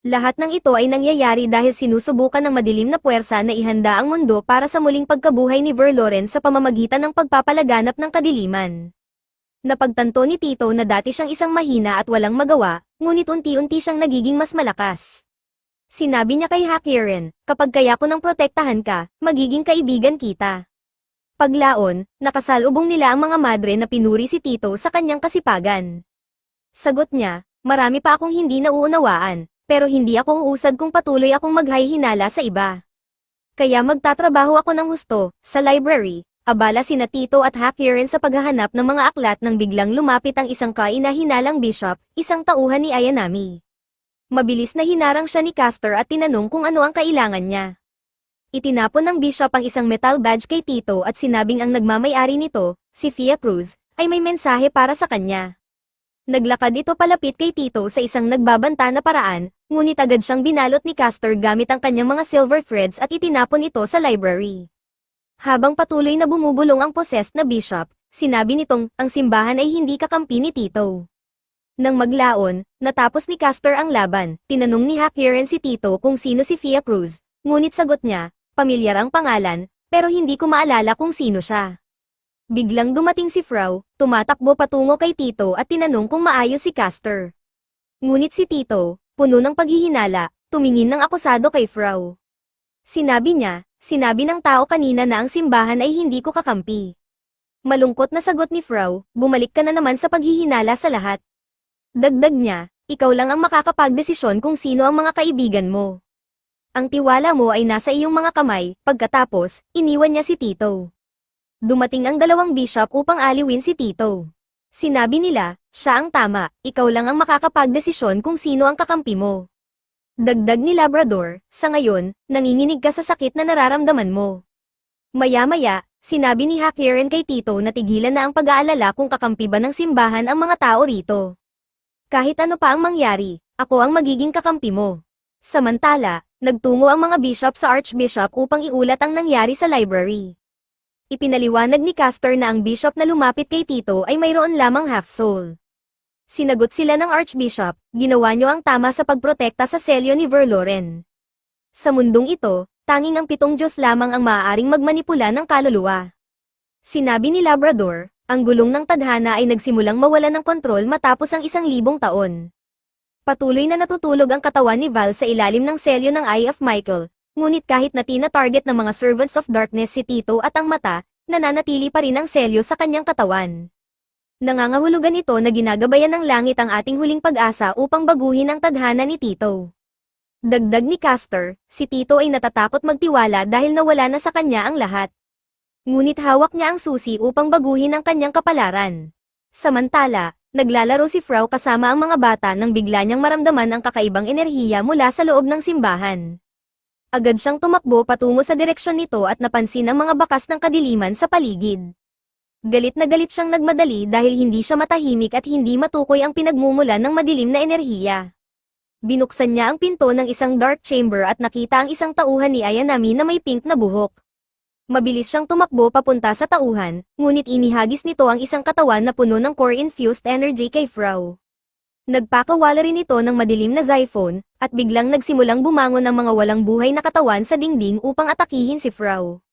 Lahat ng ito ay nangyayari dahil sinusubukan ng madilim na puwersa na ihanda ang mundo para sa muling pagkabuhay ni Verloren sa pamamagitan ng pagpapalaganap ng kadiliman. Napagtanto ni Tito na dati siyang isang mahina at walang magawa, ngunit unti-unti siyang nagiging mas malakas. Sinabi niya kay Hakiren, kapag kaya ko nang protektahan ka, magiging kaibigan kita. Paglaon, nakasalubong nila ang mga madre na pinuri si Tito sa kanyang kasipagan. Sagot niya, marami pa akong hindi nauunawaan, pero hindi ako uusad kung patuloy akong maghay-hinala sa iba. Kaya magtatrabaho ako ng husto, sa library. Abala sina Tito at Hakiren sa paghahanap ng mga aklat nang biglang lumapit ang isang kainahinalang bishop, isang tauhan ni Ayanami. Mabilis na hinarang siya ni Castor at tinanong kung ano ang kailangan niya. Itinapon ng bishop ang isang metal badge kay Tito at sinabing ang nagmamay-ari nito, si Fia Cruz, ay may mensahe para sa kanya. Naglakad ito palapit kay Tito sa isang nagbabanta na paraan, ngunit agad siyang binalot ni Castor gamit ang kanyang mga silver threads at itinapon ito sa library. Habang patuloy na bumubulong ang possessed na bishop, sinabi nitong, ang simbahan ay hindi kakampi ni Tito. Nang maglaon, natapos ni Castor ang laban, tinanong ni Hakiren si Tito kung sino si Fia Cruz, ngunit sagot niya, pamilyar ang pangalan, pero hindi ko maalala kung sino siya. Biglang dumating si Frau, tumatakbo patungo kay Tito at tinanong kung maayos si Castor. Ngunit si Tito, puno ng paghihinala, tumingin ng akusado kay Frau. Sinabi ng tao kanina na ang simbahan ay hindi ko kakampi. Malungkot na sagot ni Frau, bumalik ka na naman sa paghihinala sa lahat. Dagdag niya, ikaw lang ang makakapagdesisyon kung sino ang mga kaibigan mo. Ang tiwala mo ay nasa iyong mga kamay, pagkatapos, iniwan niya si Tito. Dumating ang 2 bishop upang aliwin si Tito. Sinabi nila, siya ang tama, ikaw lang ang makakapagdesisyon kung sino ang kakampi mo. Dagdag ni Labrador, sa ngayon, nanginginig ka sa sakit na nararamdaman mo. Maya-maya, sinabi ni Hakiren kay Tito na tigilan na ang pag-aalala kung kakampi ba ng simbahan ang mga tao rito. Kahit ano pa ang mangyari, ako ang magiging kakampi mo. Samantala, nagtungo ang mga bishop sa Archbishop upang iulat ang nangyari sa library. Ipinaliwanag ni Castor na ang bishop na lumapit kay Tito ay mayroon lamang half-soul. Sinagot sila ng Archbishop, ginawa niyo ang tama sa pagprotekta sa selyo ni Verloren. Sa mundong ito, tanging ang 7 Diyos lamang ang maaaring magmanipula ng kaluluwa. Sinabi ni Labrador, ang gulong ng tadhana ay nagsimulang mawala ng kontrol matapos ang 1,000 taon. Patuloy na natutulog ang katawan ni Val sa ilalim ng selyo ng Eye of Michael, ngunit kahit na tina-target ng mga Servants of Darkness si Tito at ang mata, nananatili pa rin ang selyo sa kanyang katawan. Nangangahulugan ito na ginagabayan ng langit ang ating huling pag-asa upang baguhin ang tadhana ni Tito. Dagdag ni Castor, si Tito ay natatakot magtiwala dahil nawala na sa kanya ang lahat. Ngunit hawak niya ang susi upang baguhin ang kanyang kapalaran. Samantala, naglalaro si Frau kasama ang mga bata nang bigla niyang maramdaman ang kakaibang enerhiya mula sa loob ng simbahan. Agad siyang tumakbo patungo sa direksyon nito at napansin ang mga bakas ng kadiliman sa paligid. Galit na galit siyang nagmadali dahil hindi siya matahimik at hindi matukoy ang pinagmumulan ng madilim na enerhiya. Binuksan niya ang pinto ng isang dark chamber at nakita ang isang tauhan ni Ayanami na may pink na buhok. Mabilis siyang tumakbo papunta sa tauhan, ngunit inihagis nito ang isang katawan na puno ng core-infused energy kay Frau. Nagpakawala rin ito ng madilim na Xiphon, at biglang nagsimulang bumangon ang mga walang buhay na katawan sa dingding upang atakihin si Frau.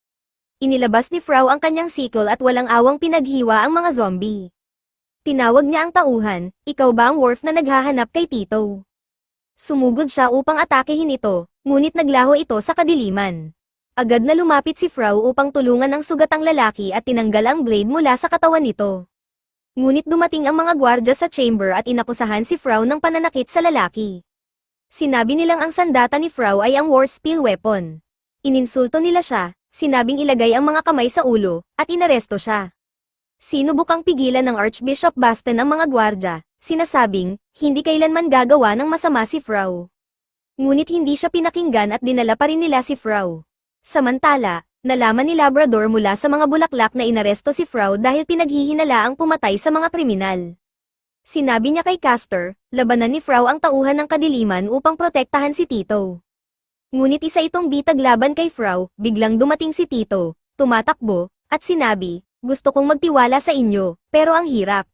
Inilabas ni Frau ang kanyang sickle at walang awang pinaghiwa ang mga zombie. Tinawag niya ang tauhan, ikaw ba ang Worf na naghahanap kay Tito? Sumugod siya upang atakehin ito, ngunit naglaho ito sa kadiliman. Agad na lumapit si Frau upang tulungan ang sugatang lalaki at tinanggal ang blade mula sa katawan nito. Ngunit dumating ang mga gwardya sa chamber at inakusahan si Frau ng pananakit sa lalaki. Sinabi nilang ang sandata ni Frau ay ang Warspeel weapon. Ininsulto nila siya, sinabing ilagay ang mga kamay sa ulo, at inaresto siya. Sinubukang pigilan ng Archbishop Baston ang mga gwardya, sinasabing, hindi kailanman gagawa ng masama si Frau. Ngunit hindi siya pinakinggan at dinala pa rin nila si Frau. Samantala, nalaman ni Labrador mula sa mga bulaklak na inaresto si Frau dahil pinaghihinala ang pumatay sa mga kriminal. Sinabi niya kay Castor, labanan ni Frau ang tauhan ng kadiliman upang protektahan si Tito. Ngunit isa itong bitag laban kay Frau, biglang dumating si Tito, tumatakbo, at sinabi, gusto kong magtiwala sa inyo, pero ang hirap.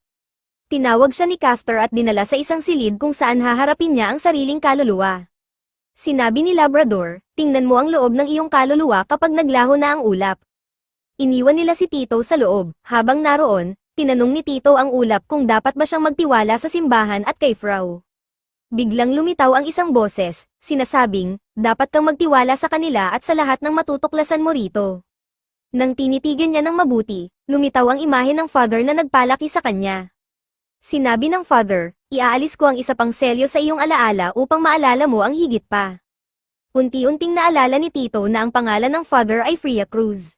Tinawag siya ni Castor at dinala sa isang silid kung saan haharapin niya ang sariling kaluluwa. Sinabi ni Labrador, tingnan mo ang loob ng iyong kaluluwa kapag naglaho na ang ulap. Iniwan nila si Tito sa loob, habang naroon, tinanong ni Tito ang ulap kung dapat ba siyang magtiwala sa simbahan at kay Frau. Biglang lumitaw ang isang boses, sinasabing, dapat kang magtiwala sa kanila at sa lahat ng matutuklasan mo rito. Nang tinitigan niya ng mabuti, lumitaw ang imahe ng Father na nagpalaki sa kanya. Sinabi ng Father, iaalis ko ang isa pang selyo sa iyong alaala upang maalala mo ang higit pa. Unti-unting naalala ni Tito na ang pangalan ng Father ay Freya Cruz.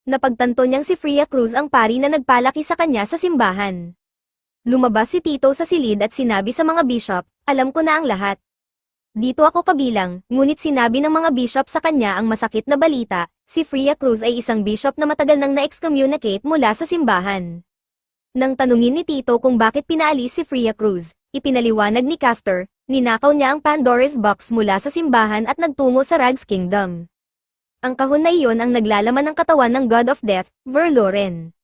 Napagtanto niyang si Freya Cruz ang pari na nagpalaki sa kanya sa simbahan. Lumabas si Tito sa silid at sinabi sa mga bishop, alam ko na ang lahat. Dito ako kabilang, ngunit sinabi ng mga bishop sa kanya ang masakit na balita, si Freya Cruz ay isang bishop na matagal nang na-excommunicate mula sa simbahan. Nang tanungin ni Tito kung bakit pinaalis si Freya Cruz, ipinaliwanag ni Castor, ninakaw niya ang Pandora's Box mula sa simbahan at nagtungo sa Rags Kingdom. Ang kahon na iyon ang naglalaman ng katawan ng God of Death, Verloren.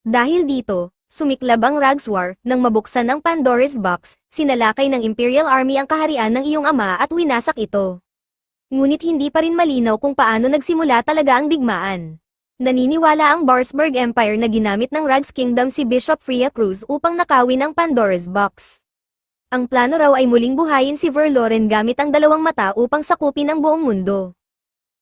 Dahil dito, sumiklab ang Rags War, nang mabuksan ang Pandora's Box, sinalakay ng Imperial Army ang kaharian ng iyong ama at winasak ito. Ngunit hindi pa rin malinaw kung paano nagsimula talaga ang digmaan. Naniniwala ang Barsburg Empire na ginamit ng Rags Kingdom si Bishop Freya Cruz upang nakawin ang Pandora's Box. Ang plano raw ay muling buhayin si Verloren gamit ang dalawang mata upang sakupin ang buong mundo.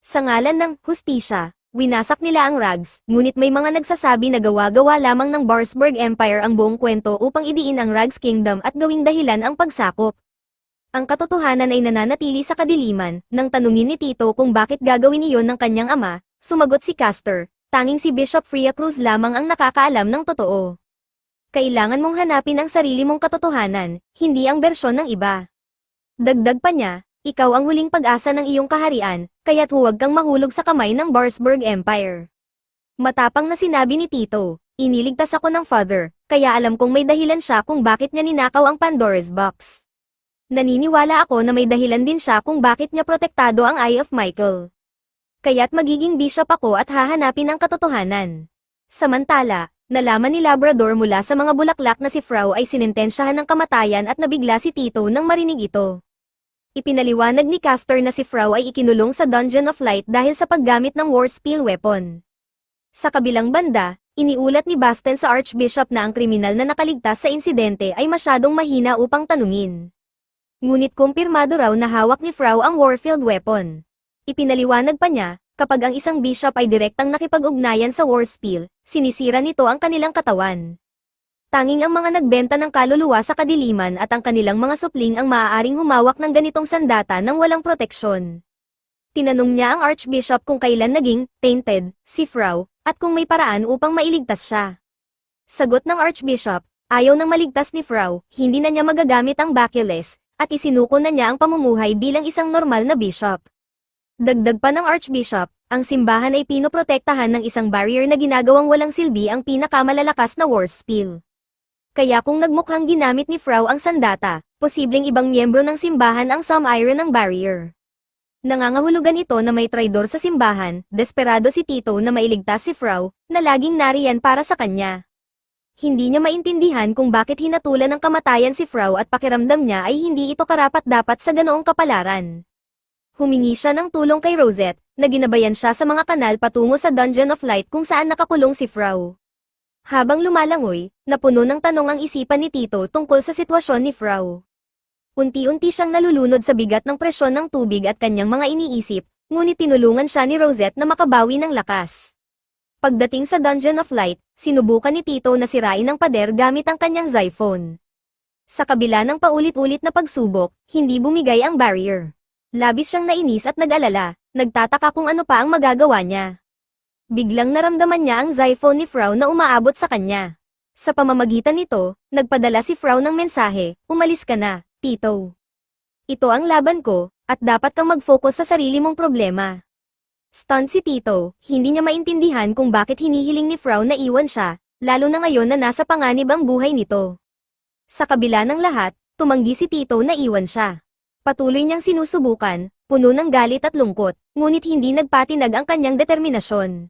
Sa ngalan ng hustisya, winasak nila ang Rags, ngunit may mga nagsasabi na gawa-gawa lamang ng Barsburg Empire ang buong kwento upang idiin ang Rags Kingdom at gawing dahilan ang pagsakop. Ang katotohanan ay nananatili sa kadiliman. Nang tanungin ni Tito kung bakit gagawin iyon ng kanyang ama, sumagot si Castor, tanging si Bishop Freya Cruz lamang ang nakakaalam ng totoo. Kailangan mong hanapin ang sarili mong katotohanan, hindi ang bersyon ng iba. Dagdag pa niya, ikaw ang huling pag-asa ng iyong kaharian, kaya't huwag kang mahulog sa kamay ng Barsburg Empire. Matapang na sinabi ni Tito, iniligtas ako ng Father, kaya alam kong may dahilan siya kung bakit niya ninakaw ang Pandora's Box. Naniniwala ako na may dahilan din siya kung bakit niya protektado ang Eye of Michael. Kaya't magiging bishop ako at hahanapin ang katotohanan. Samantala, nalaman ni Labrador mula sa mga bulaklak na si Frau ay sinintensyahan ng kamatayan at nabigla si Tito nang marinig ito. Ipinaliwanag ni Castor na si Frau ay ikinulong sa Dungeon of Light dahil sa paggamit ng Warspeel weapon. Sa kabilang banda, iniulat ni Baston sa Archbishop na ang kriminal na nakaligtas sa insidente ay masyadong mahina upang tanungin. Ngunit kumpirmado raw na hawak ni Frau ang Warfield weapon. Ipinaliwanag pa niya, kapag ang isang bishop ay direktang nakipag-ugnayan sa Warspeel, sinisira nito ang kanilang katawan. Tanging ang mga nagbenta ng kaluluwa sa kadiliman at ang kanilang mga supling ang maaaring humawak ng ganitong sandata nang walang proteksyon. Tinanong niya ang Archbishop kung kailan naging tainted si Frau, at kung may paraan upang mailigtas siya. Sagot ng Archbishop, ayaw nang maligtas ni Frau, hindi na niya magagamit ang Bacules, at isinuko na niya ang pamumuhay bilang isang normal na bishop. Dagdag pa ng Archbishop, ang simbahan ay pinoprotektahan ng isang barrier na ginagawang walang silbi ang pinakamalalakas na war spell. Kaya kung nagmukhang ginamit ni Frau ang sandata, posibleng ibang miyembro ng simbahan ang sum-iron ng barrier. Nangangahulugan ito na may traidor sa simbahan, desperado si Tito na mailigtas si Frau, na laging nariyan para sa kanya. Hindi niya maintindihan kung bakit hinatulan ng kamatayan si Frau at pakiramdam niya ay hindi ito karapat-dapat sa ganoong kapalaran. Humingi siya ng tulong kay Rosette, na ginabayan siya sa mga kanal patungo sa Dungeon of Light kung saan nakakulong si Frau. Habang lumalangoy, napuno ng tanong ang isipan ni Tito tungkol sa sitwasyon ni Frau. Unti-unti siyang nalulunod sa bigat ng presyon ng tubig at kanyang mga iniisip, ngunit tinulungan siya ni Rosette na makabawi ng lakas. Pagdating sa Dungeon of Light, sinubukan ni Tito na sirain ang pader gamit ang kanyang Xiphon. Sa kabila ng paulit-ulit na pagsubok, hindi bumigay ang barrier. Labis siyang nainis at nag-alala, nagtataka kung ano pa ang magagawa niya. Biglang naramdaman niya ang Xiphon ni Frau na umaabot sa kanya. Sa pamamagitan nito, nagpadala si Frau ng mensahe, umalis ka na, Tito. Ito ang laban ko, at dapat kang mag-focus sa sarili mong problema. Stunned si Tito, hindi niya maintindihan kung bakit hinihiling ni Frau na iwan siya, lalo na ngayon na nasa panganib ang buhay nito. Sa kabila ng lahat, tumanggi si Tito na iwan siya. Patuloy niyang sinusubukan, puno ng galit at lungkot, ngunit hindi nagpatinag ang kanyang determinasyon.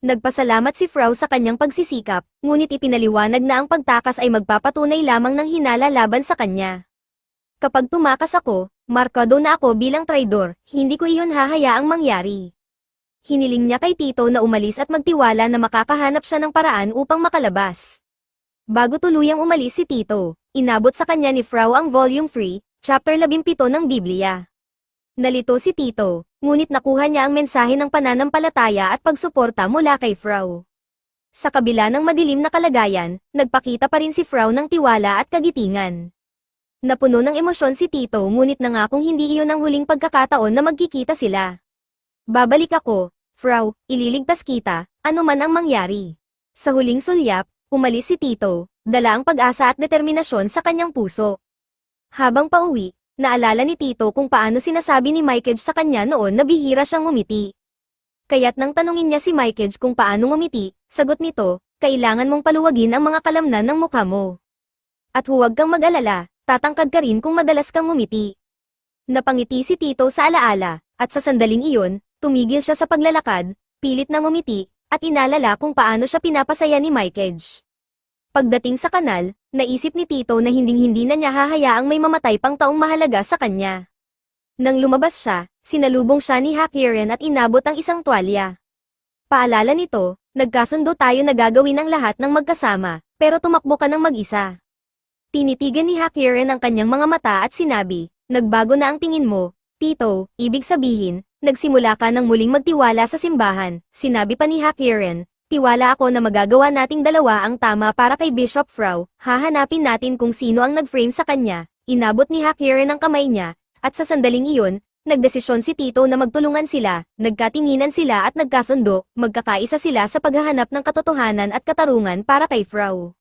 Nagpasalamat si Frau sa kanyang pagsisikap, ngunit ipinaliwanag na ang pagtakas ay magpapatunay lamang ng hinala laban sa kanya. Kapag tumakas ako, markado na ako bilang traidor, hindi ko iyon hahayaang mangyari. Hiniling niya kay Tito na umalis at magtiwala na makakahanap siya ng paraan upang makalabas. Bago tuluyang umalis si Tito, inabot sa kanya ni Frau ang Volume 3, Chapter 17 ng Biblia. Nalito si Tito, ngunit nakuha niya ang mensahe ng pananampalataya at pagsuporta mula kay Frau. Sa kabila ng madilim na kalagayan, nagpakita pa rin si Frau ng tiwala at kagitingan. Napuno ng emosyon si Tito ngunit nangakong hindi iyon ang huling pagkakataon na magkikita sila. Babalik ako, Frau, ililigtas kita, ano man ang mangyari. Sa huling sulyap, umalis si Tito, dala ang pag-asa at determinasyon sa kanyang puso. Habang pauwi, naalala ni Tito kung paano sinasabi ni Mykage sa kanya noon na bihira siyang ngumiti. Kaya't nang tanungin niya si Mykage kung paano ngumiti, sagot nito, kailangan mong paluwagin ang mga kalamnan ng mukha mo. At huwag kang mag-alala, tatangkad ka rin kung madalas kang ngumiti. Napangiti si Tito sa alaala, at sa sandaling iyon, tumigil siya sa paglalakad, pilit na ngumiti, at inalala kung paano siya pinapasaya ni Mykage. Pagdating sa kanal, naisip ni Tito na hinding-hindi na niya hahayaang may mamatay pang taong mahalaga sa kanya. Nang lumabas siya, sinalubong siya ni Hakiren at inabot ang isang tuwalya. Paalala nito, nagkasundo tayo na gagawin ang lahat ng magkasama, pero tumakbo ka ng mag-isa. Tinitigan ni Hakiren ang kanyang mga mata at sinabi, nagbago na ang tingin mo, Tito, ibig sabihin, nagsimula ka ng muling magtiwala sa simbahan, sinabi pa ni Hakiren, tiwala ako na magagawa nating dalawa ang tama para kay Bishop Frau, hahanapin natin kung sino ang nag-frame sa kanya, inabot ni Hakiren ang kamay niya, at sa sandaling iyon, nagdesisyon si Tito na magtulungan sila, nagkatinginan sila at nagkasundo, magkakaisa sila sa paghahanap ng katotohanan at katarungan para kay Frau.